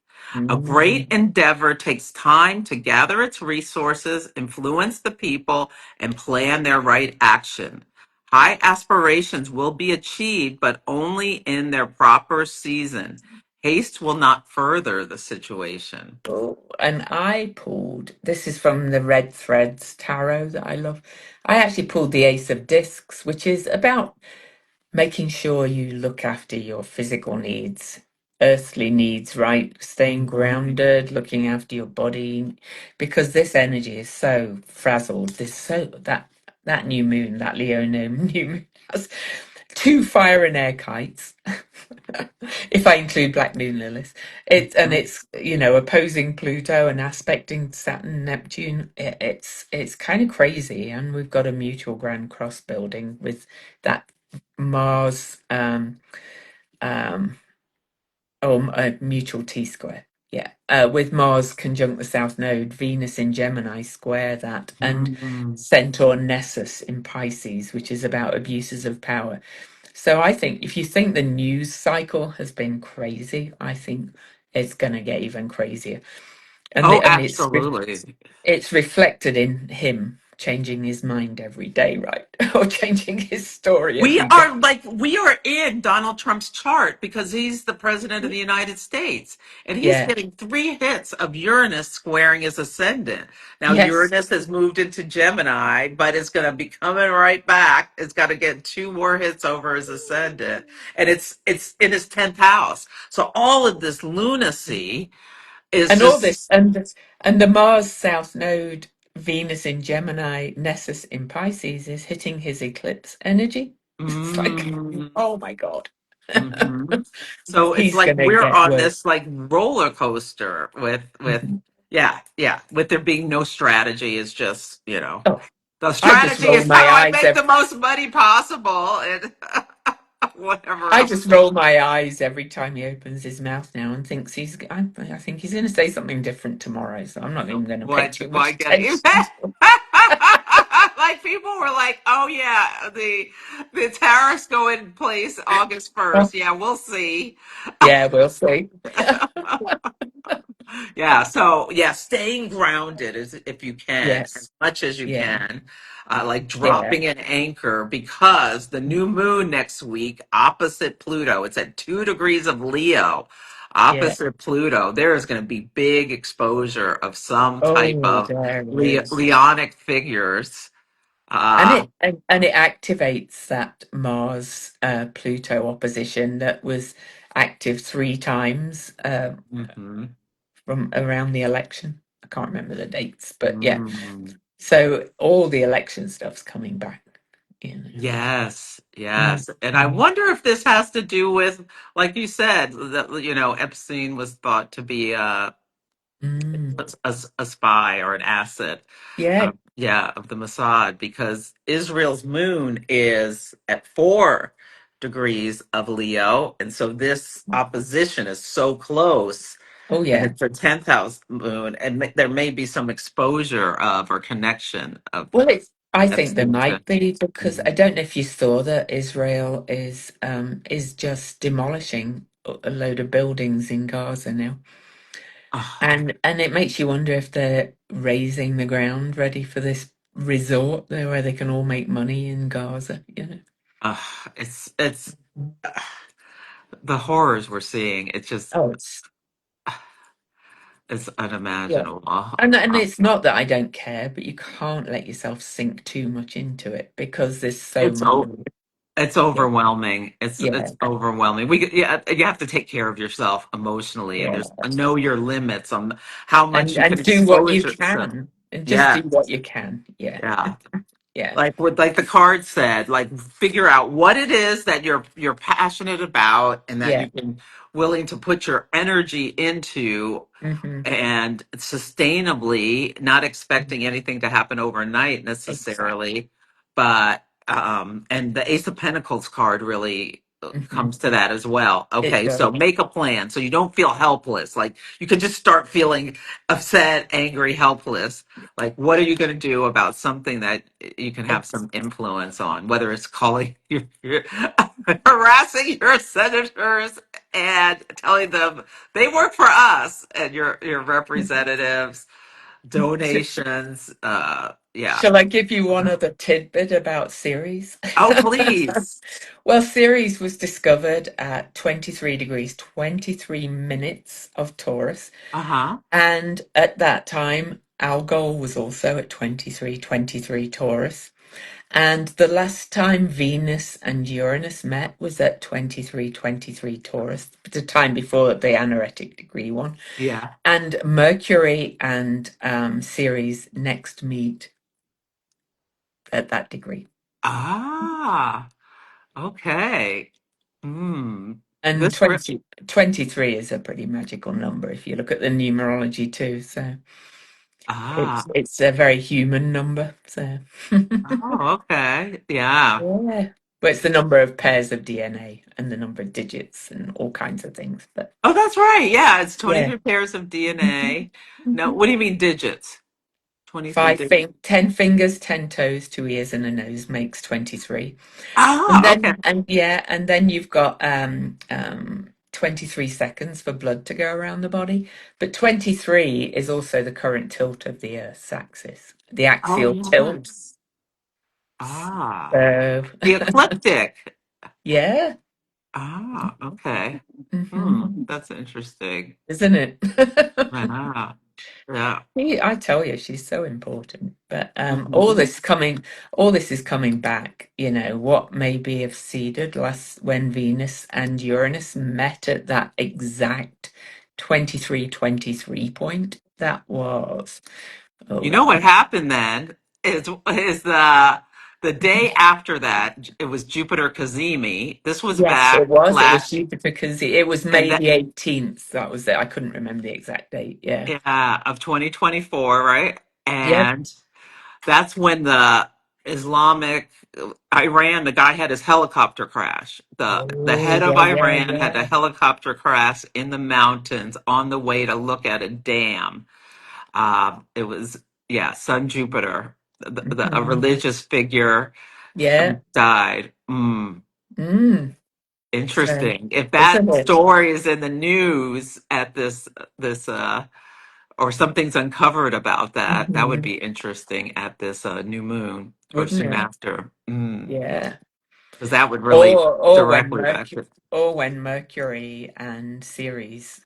A great Mm. endeavor takes time to gather its resources, influence the people, and plan their right action. High aspirations will be achieved, but only in their proper season. Haste will not further the situation. Oh, and I pulled, this is from the Red Threads Tarot that I love. I actually pulled the Ace of Discs, which is about making sure you look after your physical needs, earthly needs, right? Staying Mhm. grounded, looking after your body, because this energy is so frazzled. That new moon, that Leo new moon has two fire and air kites. If I include Black Moon Lilith, it's opposing Pluto and aspecting Saturn Neptune. It's kind of crazy, and we've got a mutual grand cross building with that Mars, a mutual T square. Yeah, with Mars conjunct the South Node, Venus in Gemini square that, and Mm. Centaur Nessus in Pisces, which is about abuses of power. So I think if you think the news cycle has been crazy, I think it's going to get even crazier. And Oh, it's absolutely. it's reflected in him changing his mind every day, right? Or changing his story We every day. are like, we are in Donald Trump's chart because he's the president of the United States and he's Yeah. getting 3 hits of Uranus squaring his ascendant. Now, Yes. Uranus has moved into Gemini, but it's going to be coming right back. It's got to get 2 more hits over his ascendant, and it's in his 10th house. So all of this lunacy is And all this just, and the Mars South Node, Venus in Gemini, Nessus in Pisces is hitting his eclipse energy. It's like, mm, oh my God. hmm. So it's He's like gonna we're get on worse. this like roller coaster with Mhm. yeah, yeah, with there being no strategy. Is just, Oh, the I just strategy roll is how my do I eyes make the every most money possible and whatever I else. just roll my eyes every time he opens his mouth now and thinks I think he's gonna say something different tomorrow, so I'm not even gonna pay too What much get you? attention. Like people were like, "Oh yeah, the tariffs go in place August Oh, 1st. Yeah, we'll see." yeah, we'll see. Yeah, so yeah, staying grounded is if you can, as Yes. much as you Yeah. can, like Yeah. dropping an anchor because the new moon next week opposite Pluto, it's at 2 degrees of Leo, Yeah. opposite Pluto. There is going to be big exposure of some type Oh, of there it is. Leonic figures. And Uh, it activates that Mars Pluto opposition that was active 3 times mhm. from around the election. I can't remember the dates, but yeah. Mm. So all the election stuff's coming back. You Yes, know. yes. And I Mm, wonder if this has to do with, like you said, that, Epstein was thought to be mm. a spy or an asset, Yeah, yeah, of the Mossad, because Israel's moon is at 4 degrees of Leo. And so this opposition is so close, oh and yeah. it's a 10th house moon, and there may be some exposure of or connection of Well, I think there Epstein to. might be because I don't know if you saw that Israel is just demolishing a load of buildings in Gaza now. Oh, And it makes you wonder if they're raising the ground ready for this resort there where they can all make money in Gaza, you know. uh, it's the horrors we're seeing. It's just Oh, it's it's yeah. unimaginable. And it's not that I don't care, but you can't let yourself sink too much into it because there's so It's much. it's Yeah. overwhelming. It's Yeah. overwhelming. You have to take care of yourself emotionally, and Yeah. there's know your limits on how much you can And do what expose you yourself. can. And just Yeah, do what you can. Yeah. yeah. Yeah. Like the card said, like figure out what it is that you're passionate about and that Yeah. you can willing to put your energy into Hmm. and sustainably, not expecting anything to happen overnight Exactly. necessarily, but and the Ace of Pentacles card really Hmm. comes to that as well. It Okay, so does. make a plan so you don't feel helpless. Like you could just start feeling upset, angry, helpless. Like what are you going to do about something that you can have Ex- some influence on, whether it's calling harassing your senators and telling them they work for us and your representatives, Sh- donations. Yeah. Shall I give you one other tidbit about Ceres? Oh, please. Well, Ceres was discovered at 23 degrees, 23 minutes of Taurus. Uh-huh. And at that time, Algol was also at 23 Taurus. And the last time Venus and Uranus met was at 23 Taurus, the time before the anaretic degree one. Yeah. And Mercury and Ceres next meet at that degree. Ah, okay. Hmm. And This re- 23 is a pretty magical number if you look at the numerology too. So ah. it's a very human number. So Oh, okay. Yeah. yeah. But it's the number of pairs of DNA and the number of digits and all kinds of things. But Oh, that's right. Yeah, it's yeah. 23 pairs of Mhm. DNA. No, Mhm. what do you mean digits? 23 digits. 10 fingers, 10 toes, 2 ears, and a nose makes 23. And Ah, okay. then you've got 23 seconds for blood to go around the body. But 23 is also the current tilt of the Earth's axis, the Oh, axial tilt. yes. Ah, So the ecliptic. yeah. Ah, okay. Hmm. That's interesting. Isn't it? Yeah, yeah. I tell you, she's so important. But Mhm. all this is coming back. You know what maybe have seeded last when Venus and Uranus met at that exact 23 point. That was You hold know on. what happened then is the day after that it was Jupiter Cazimi. This was Yes, it back was. It was last, Jupiter because it was and May that the 18th. That was it. I couldn't remember the exact date. Yeah. yeah, of 2024, right? Yep. And that's when the Islamic Iran, the guy had his helicopter crash. The Oh head of yeah, yeah, Iran had a yeah. helicopter crash in the mountains on the way to look at a dam. It was yeah, Sun Jupiter, a Mhm. religious figure Yeah. died. Mm. So, Interesting. If isn't that it? story is in the news at this or something's uncovered about that, that would Mhm. be interesting at this new moon or Wouldn't soon it? after. Yeah. Because that would really directly affect it. Or when Mercury and Ceres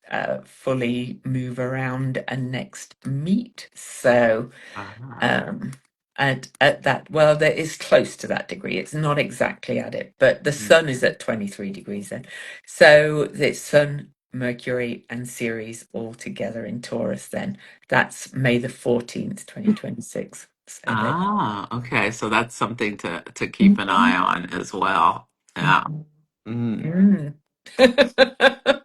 fully move around and next meet. So Ah. um at that, well, that is close to that degree. It's not exactly at it, but the Mm. sun is at 23 degrees then. So the sun, Mercury, and Ceres all together in Taurus then. That's May the 14th, 2026. So they Okay. So that's something to keep an eye Mhm. on as well. Yeah. Mhm. Mm. Mm.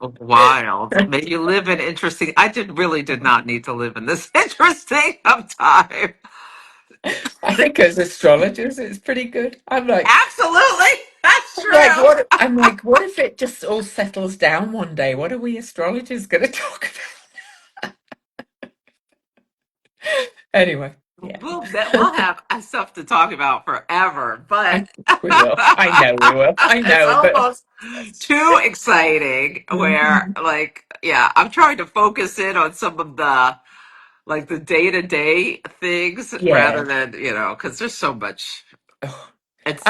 Wild. May you live in interesting. Really did not need to live in this interesting of time. I think as astrologers, it's pretty good. Absolutely. That's true. I'm like, what if it just all settles down one day? What are we astrologers going to talk about? Anyway, yeah, We'll have stuff to talk about forever, but I think we will. I know we will. I it's know, but almost too exciting where Mhm. like yeah, I'm trying to focus in on some of the like the day-to-day things rather Yeah. than, because there's so much. Oh, It's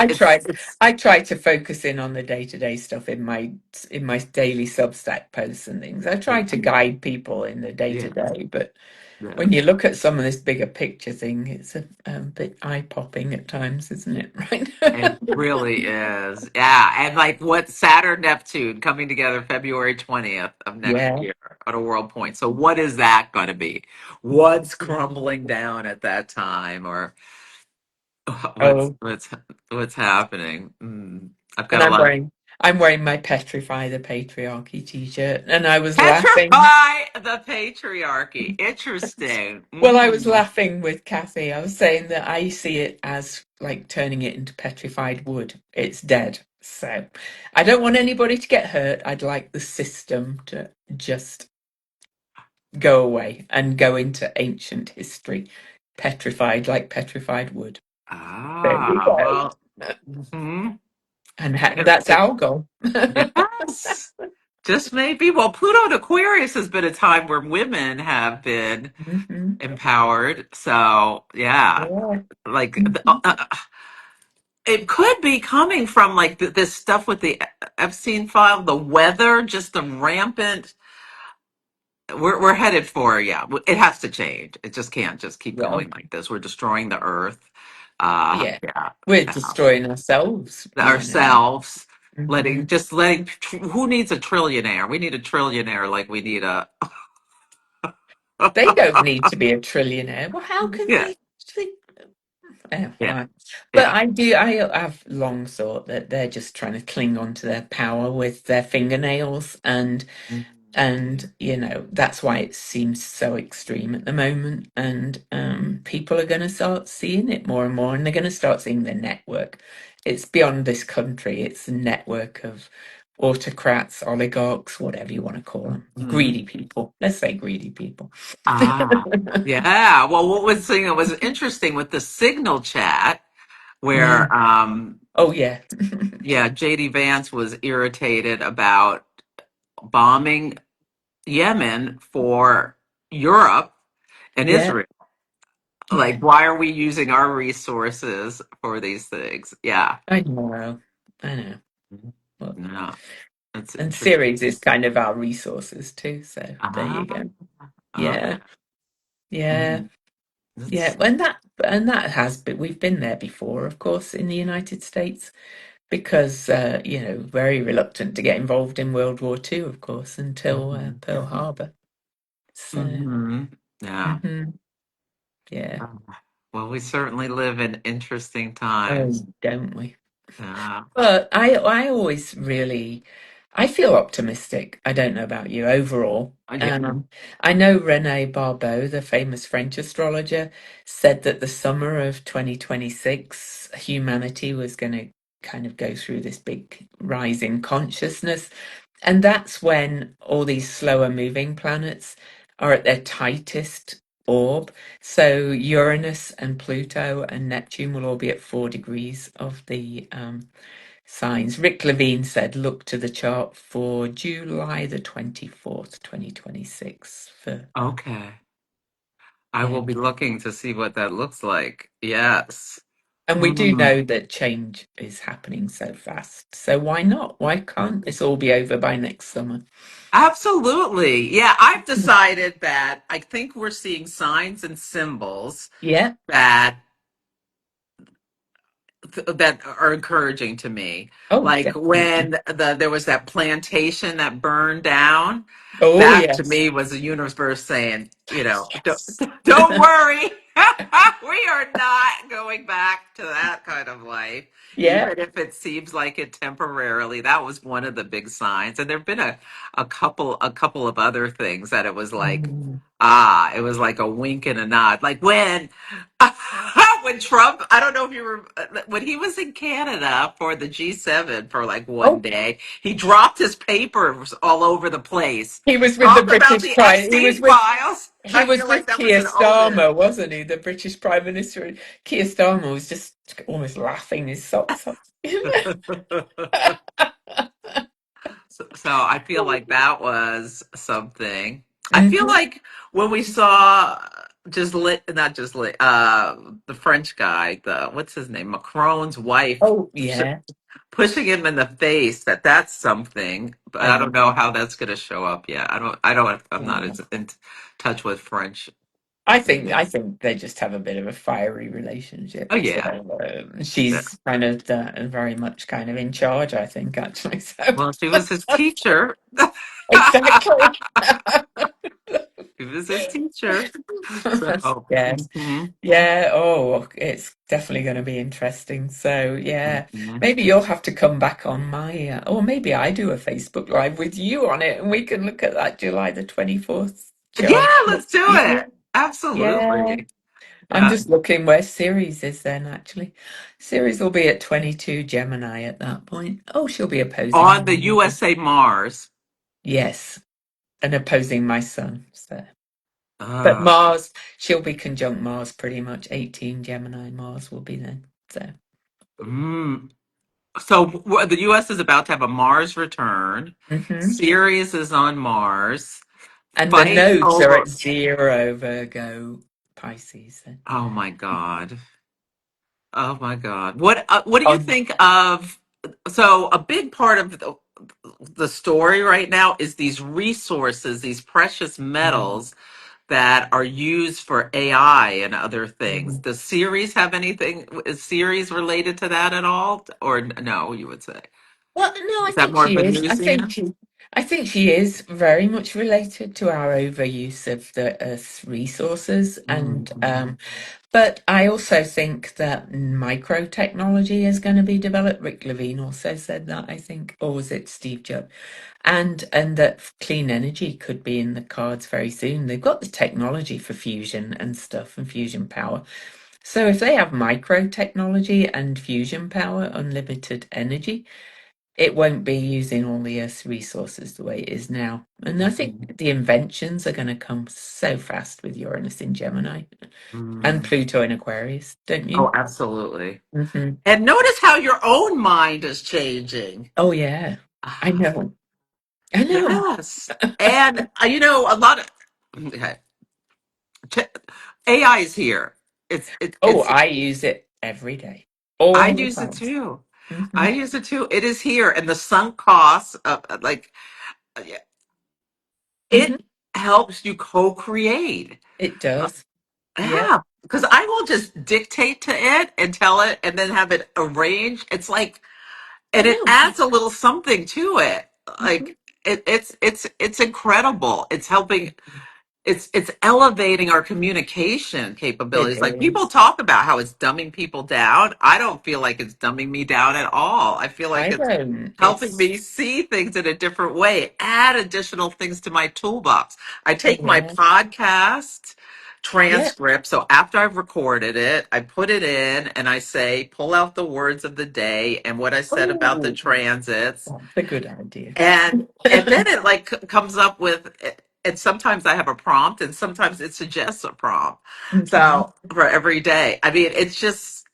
I try to focus in on the day-to-day stuff in my daily Substack posts and things. I try to guide people in the yeah, day-to-day, but yeah. when you look at some of this bigger picture thing, it's a bit eye-popping at times, isn't it? It Right? really is. Yeah. And like what Saturn Neptune coming together February 20th of next Yeah. year at a world point. So what is that going to be? What's crumbling down at that time or what's Oh, what's what's happening? I've got and a lot of I'm wearing my Petrify the Patriarchy t-shirt, and I was laughing. petrify the patriarchy. Interesting. Well, I was laughing with Kathy. I was saying that I see it as like turning it into petrified wood. It's dead. So I don't want anybody to get hurt. I'd like the system to just go away and go into ancient history, petrified like petrified wood. There we go. Well, mhm. And It, that's it, our goal. yes. Just maybe. Well, Pluto and Aquarius has been a time where women have been Mhm. empowered. So, yeah, Yeah. like Mhm. it could be coming from like this stuff with the Epstein file, the weather, just the rampant. We're headed for, yeah, it has to change. It just can't just keep Yeah. going like this. We're destroying the earth. Yeah. Yeah, We're yeah. destroying ourselves, you know. Ourselves, Mhm. letting, who needs a trillionaire? We need a trillionaire like we need a, They don't need to be a trillionaire. Well, how can yeah, they? Oh, yeah, right. But yeah. I have long thought that they're just trying to cling on to their power with their fingernails. And And that's why it seems so extreme at the moment. And people are going to start seeing it more and more, and they're going to start seeing the network. It's beyond this country. It's a network of autocrats, oligarchs, whatever you want to call them, Mhm. greedy people. Let's say greedy people. Ah, yeah. Well, what was saying was interesting with the signal chat where, Mm. Oh yeah. yeah, JD Vance was irritated about bombing Yemen for Europe and Yeah, Israel. Like, yeah. why are we using our resources for these things? Yeah. I know. Well, Yeah. That's and interesting. Ceres is kind of our resources too. So there Ah, you go. okay. Yeah, yeah. Mhm. Yeah, That's and that has been, we've been there before, of course, in the United States, because very reluctant to get involved in World War II, of course, until mhm. Pearl Harbor. So, Mhm. Yeah. mhm, yeah. Well, we certainly live in interesting Oh, times. don't we? Yeah. But I always really, I feel optimistic. I don't know about you overall. Yeah. I know René Barbeau, the famous French astrologer, said that the summer of 2026, humanity was going to kind of go through this big rise in consciousness. And that's when all these slower moving planets are at their tightest orb. So Uranus and Pluto and Neptune will all be at 4 degrees of the signs. Rick Levine said, look to the chart for July the 24th, 2026. Okay. I will Yeah. be looking to see what that looks like. Yes. And we do Hmm. know that change is happening so fast. So why not? Why can't this all be over by next summer? Absolutely. Yeah, I've decided that I think we're seeing signs and symbols Yeah. that that are encouraging to me. Oh, Like definitely. when there was that plantation that burned down, Oh, that to yes. me was the universe saying, Yes. don't worry, we are not going back to that kind of life, Yeah. even if it seems like it temporarily. That was one of the big signs, and there've been a couple of other things that it was like. Mm. Ah, it was like a wink and a nod. Like when when Trump, I don't know if you were, when he was in Canada for the G7 for like one Oh, day, he dropped his papers all over the place. he was with the Talk about British the Prime. Epstein files. He I was feel like with that was Keir an omen. Starmer, wasn't he? The British Prime Minister. Keir Starmer was just almost laughing his socks off. So I feel like that was something. I feel Hmm. like when we saw just lit, not just lit, the French guy, the what's his name, Macron's wife, Oh, yeah. pushing him in the face, that's something. But I I don't know. know how that's going to show up yet. I'm not Yeah. as in touch with French I news. think they just have a bit of a fiery Oh relationship. So yeah. Yeah. she's kind of very much kind of in charge, I think, actually. So Well, she was his teacher. exactly. She was his teacher. So, Yeah. mhm, Yeah. Oh, it's definitely going to be interesting. So yeah, mhm. maybe you'll have to come back on my, or maybe I do a Facebook Live with you on it, and we can look at that July the 24th chart. Yeah, let's do Yeah. it. Yeah. Absolutely. I'm Yeah. just looking where Ceres is then, actually. Ceres will be at 22 Gemini at that point. Oh, she'll be opposing On the me. USA Mars. Yes, and opposing my sun. So, but Uh, Mars, she'll be conjunct Mars pretty much. 18 Gemini Mars will be then. So, mm. So the US is about to have a Mars return. hmm. Ceres is on Mars. And the Fight nodes are at over. 0 Virgo Pisces then. Oh my God. Oh my God. What do you On. think of? So a big part of the story right now is these resources, these precious Mm, metals that are used for AI and other things. mm. Does Ceres have anything? Is Ceres related to that at all? Or no, you would say? Well, no, I Is that think more she is. I think Venusian? she is very much related to our overuse of the Earth's resources, and Mm-hmm. But I also think that micro technology is going to be developed. Rick Levine also said that, I think, or was it Steve Jobs? And that clean energy could be in the cards very soon. They've got the technology for fusion and stuff and fusion power. So if they have micro technology and fusion power, unlimited energy, it won't be using all the Earth's resources the way it is now. And I Mhm. think the inventions are going to come so fast with Uranus in Gemini and Mm. Pluto in Aquarius, don't Oh, you? absolutely. Hmm. And notice how your own mind is changing. Oh, yeah. I Ah, know. I know. yes. And, a lot of okay, ch- AI is here. Oh, It's, I use it every day, I all the use it time. too. Hmm. I use it too. It is here. And the sunk costs of like, yeah, Hmm. it helps you co-create. It does. Yeah, Yeah. Because I will just dictate to it and tell it and then have it arranged. It's like, I and it know. adds a little something to it. Hmm. Like it's incredible. It's helping. It's elevating our communication It capabilities. Like people is. talk about how it's dumbing people down. I don't feel like it's dumbing me down at all. I feel like I it's don't. helping me see things in a different way, add additional things to my toolbox. I take my Yeah, podcast yeah. transcript. So after I've recorded it, I put it in and I say, pull out the words of the day and what I said about the Oh, transits. that's a good idea. And then it like comes up with, and sometimes I have a prompt and sometimes it suggests a prompt. Hmm. So for every day, I mean, it's just,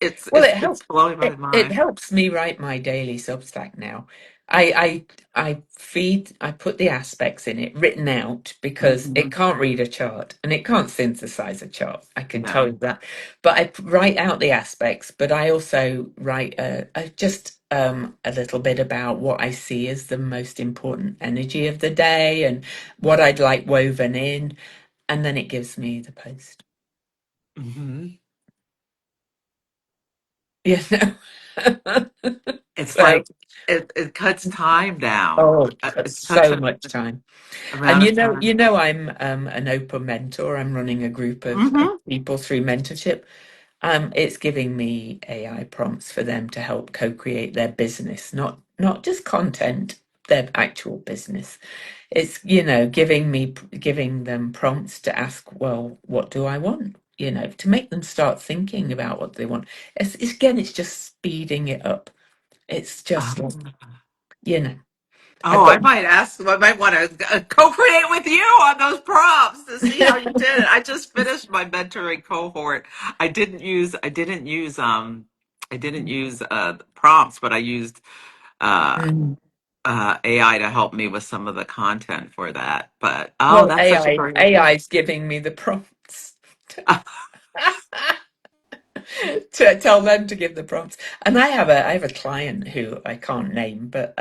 it's, Well, it's, it it's helps. blowing my It mind. helps me write my daily Substack now. I put the aspects in it written out because it Mhm. can't read a chart and it can't synthesize a chart. I can tell No. you that. But write out the aspects. But I also write just a little bit about what I see as the most important energy of the day and what I'd like woven in, and then it gives me the post. Hmm. You know. It's So. like it cuts time down. Oh, It's such so an much time. And amount of time. I'm an open mentor. I'm running a group of Hmm. people through mentorship. It's giving me AI prompts for them to help co-create their business, not just content, their actual business. It's, giving them prompts to ask, well, what do I want? To make them start thinking about what they want. It's just speeding it up. It's just like, you know, I've Oh, got. I might ask. I might want to co-create with you on those prompts to see how you did it. I just finished my mentoring cohort. I didn't use. I didn't use. I didn't use prompts, but I used uh, Mm. AI to help me with some of the content for that. But oh, Well, that's such a AI great AI idea. is giving me the prompts to tell them to give the prompts. And I have a client who I can't name, but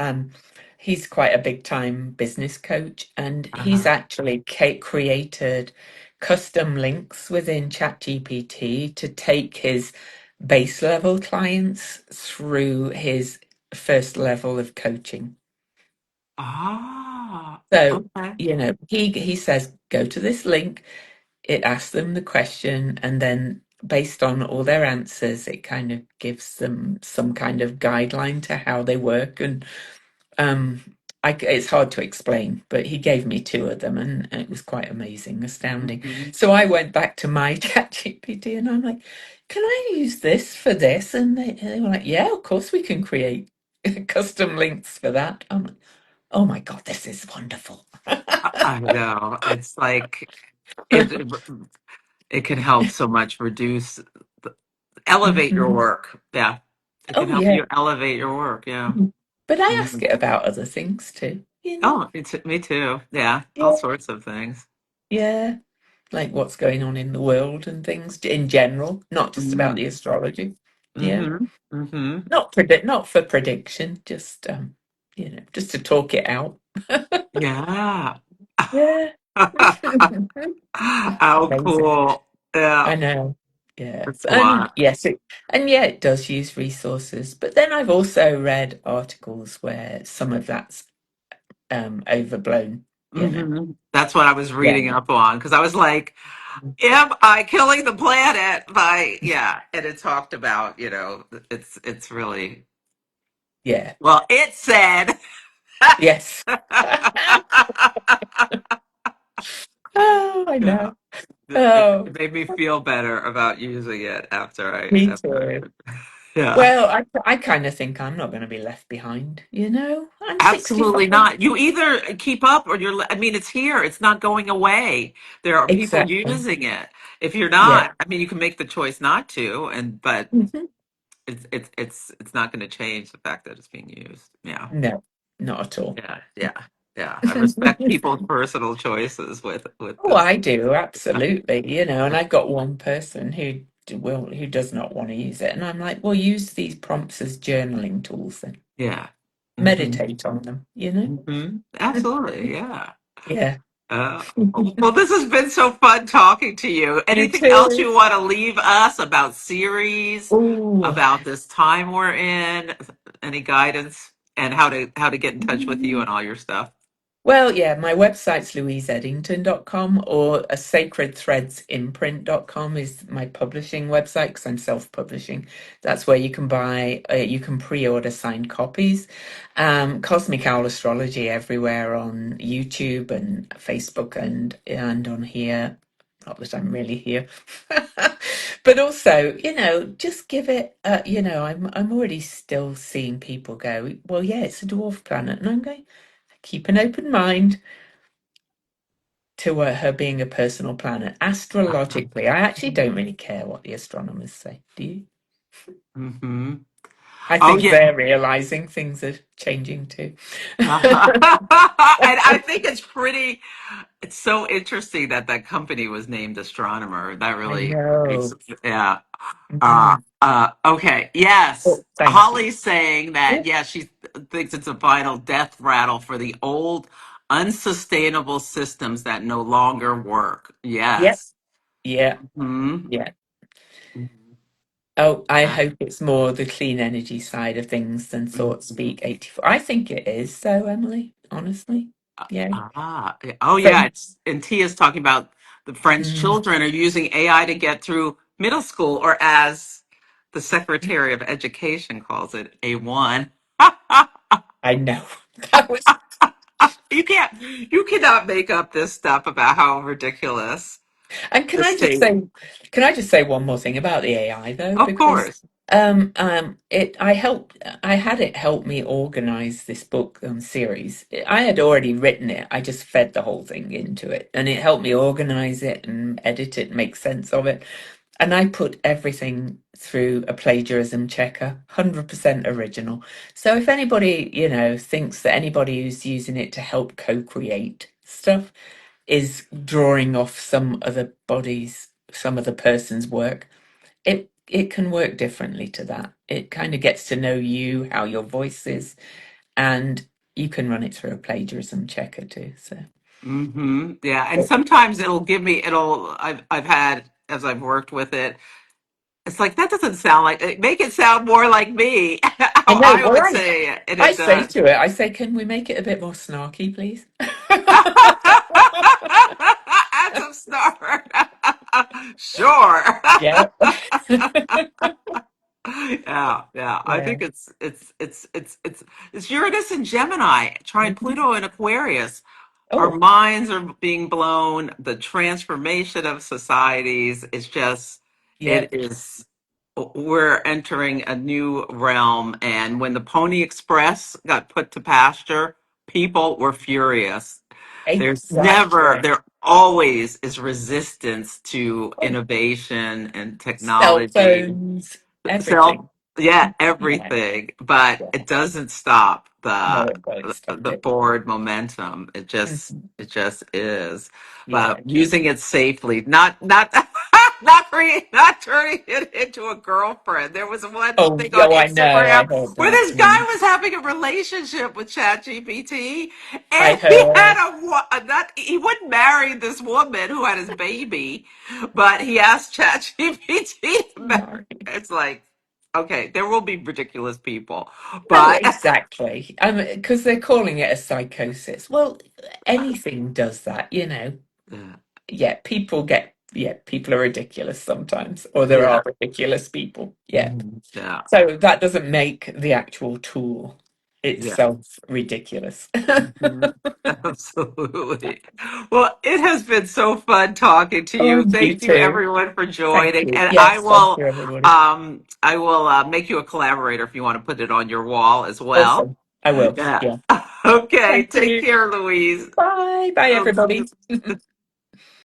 he's quite a big time business coach, and he's Uh-huh. actually created custom links within ChatGPT to take his base level clients through his first level of coaching. Ah, So, okay. he says, go to this link, it asks them the question, and then based on all their answers, it kind of gives them some kind of guideline to how they work. And um, it's hard to explain, but he gave me two of them, and it was quite amazing, astounding. Hmm. So I went back to my ChatGPT, and I'm like, can I use this for this? And they were like, yeah, of course we can create custom links for that. I'm like, oh my God, this is wonderful. I know. It's like it. It can help so much reduce, elevate your Mhm. work. Yeah, it can Oh, help yeah. you elevate your work. Yeah. But I ask Mhm. it about other things too. Oh, it's me too. Yeah, all Yeah. sorts of things. Yeah. Like what's going on in the world and things in general, not just about Mm-hmm. the astrology. Yeah. Mm-hmm. Mm-hmm. Not for prediction, just to talk it out. Yeah. Yeah. How Amazing. cool. Yeah, I know. Yeah. it's a lot. And yeah, it does use resources. But then I've also read articles where some of that's overblown. That's what I was Yeah. reading up on because I was like, Am I killing the planet by, yeah, and it talked about, it's really, Yeah. well, it said, Yes. Oh, I yeah, know. Oh, it made me feel better about using it me after too. yeah. Well, I kind of think I'm not going to be left behind, you know? I'm Absolutely 65. not. You either keep up or I mean, it's here. It's not going away. There are people Exactly. using it. If you're Yeah. not, I mean, you can make the choice not to, but Mhm. it's not going to change the fact that it's being used. Yeah. No, not at all. Yeah. Yeah. Yeah. I respect people's personal choices with Oh, this. I do, Yeah. absolutely. You know, and I've got one person who does not want to use it, and I'm like, well, use these prompts as journaling tools then. Yeah. Hmm. Meditate on them, you know? Hmm. Absolutely. Yeah. Yeah. Uh, well, this has been so fun talking to you. You Anything else too. you want to leave us about Ceres, Oh. about this time we're in? Any guidance and how to get in touch with you and all your stuff? Well, yeah, my website's louiseedington.com or a sacredthreadsimprint.com is my publishing website because I'm self-publishing. That's where you can pre-order signed copies. Cosmic Owl Astrology everywhere on YouTube and Facebook and on here. Not that I'm really here. But also, just give it, I'm already still seeing people go, well, yeah, it's a dwarf planet. And I'm going, keep an open mind to her being a personal planet. Astrologically, I actually don't really care what the astronomers say. Do you? Hmm. I Oh think yeah. they're realizing things are changing too. And I think it's so interesting that that company was named astronomer. That I really makes, know. yeah. Mhm. Okay. Yes. Oh, thank you. Holly's saying that, Oh, yeah, she thinks it's a final death rattle for the old, unsustainable systems that no longer work. yeah, Yes. yeah, Hmm. yeah. Oh, I Uh, hope it's more the clean energy side of things than Thought mhm. Speak 84. I think it is, so Emily, honestly. Yeah. Oh, yeah. So, And Tia's talking about the French mm, children are using AI to get through middle school, or as the Secretary of Education calls it, A1. I know. That was. You cannot make up this stuff about how ridiculous And the state. can I just say one more thing about the AI though? Of Because course. I had it help me organize this book series. I had already written it. I just fed the whole thing into it, and it helped me organize it and edit it, make sense of it. And I put everything through a plagiarism checker, 100% original. So if anybody, thinks that anybody who's using it to help co-create stuff is drawing off some other person's work, it can work differently to that. It kind of gets to know you, how your voice is, and you can run it through a plagiarism checker too. So Hmm. Yeah, and sometimes I've had, as I've worked with it, it's like that doesn't sound like it. Make it sound more like me, I how know. I Well, would say it, and I it say does. to it, I say, can we make it a bit more snarky, please? Add some snark. Sure. Yeah. Yeah, yeah. I Yeah. think it's Uranus and Gemini, trine Mhm. Pluto and Aquarius. Our Oh, minds are being blown. The transformation of societies is just, yeah. it is, we're entering a new realm. And when the Pony Express got put to pasture, people were furious. Exactly. There always is resistance to Oh, innovation and cell technology. phones, Self, everything. yeah, Yeah. everything, but Yeah. it doesn't stop No, it won't stop the it. forward momentum. Mhm. It just is. Yeah. But using it safely, not not turning it into a girlfriend. There was one Oh, thing on yo, I know. I Instagram heard where that. this guy was having a relationship with ChatGPT, I and he heard. had a not he wouldn't marry this woman who had his baby, but he asked ChatGPT to marry. No. It's like, okay, there will be ridiculous people, Oh, but exactly. Because they're calling it a psychosis. Well, anything does that. Yeah, people get yeah, people are ridiculous sometimes, or there Yeah. are ridiculous people. Yeah. Yeah. So that doesn't make the actual tool Yeah. itself ridiculous. Mhm. Absolutely. Well, it has been so fun talking to Oh, you. you Thank you too. everyone for Thank joining. you. And Yes, thank you, everybody. I will make you a collaborator if you want to put it on your wall as well. Awesome. I will. Yeah. Yeah. Okay. Thank Take you. care, Louise. Bye. Bye, I'll see everybody. you.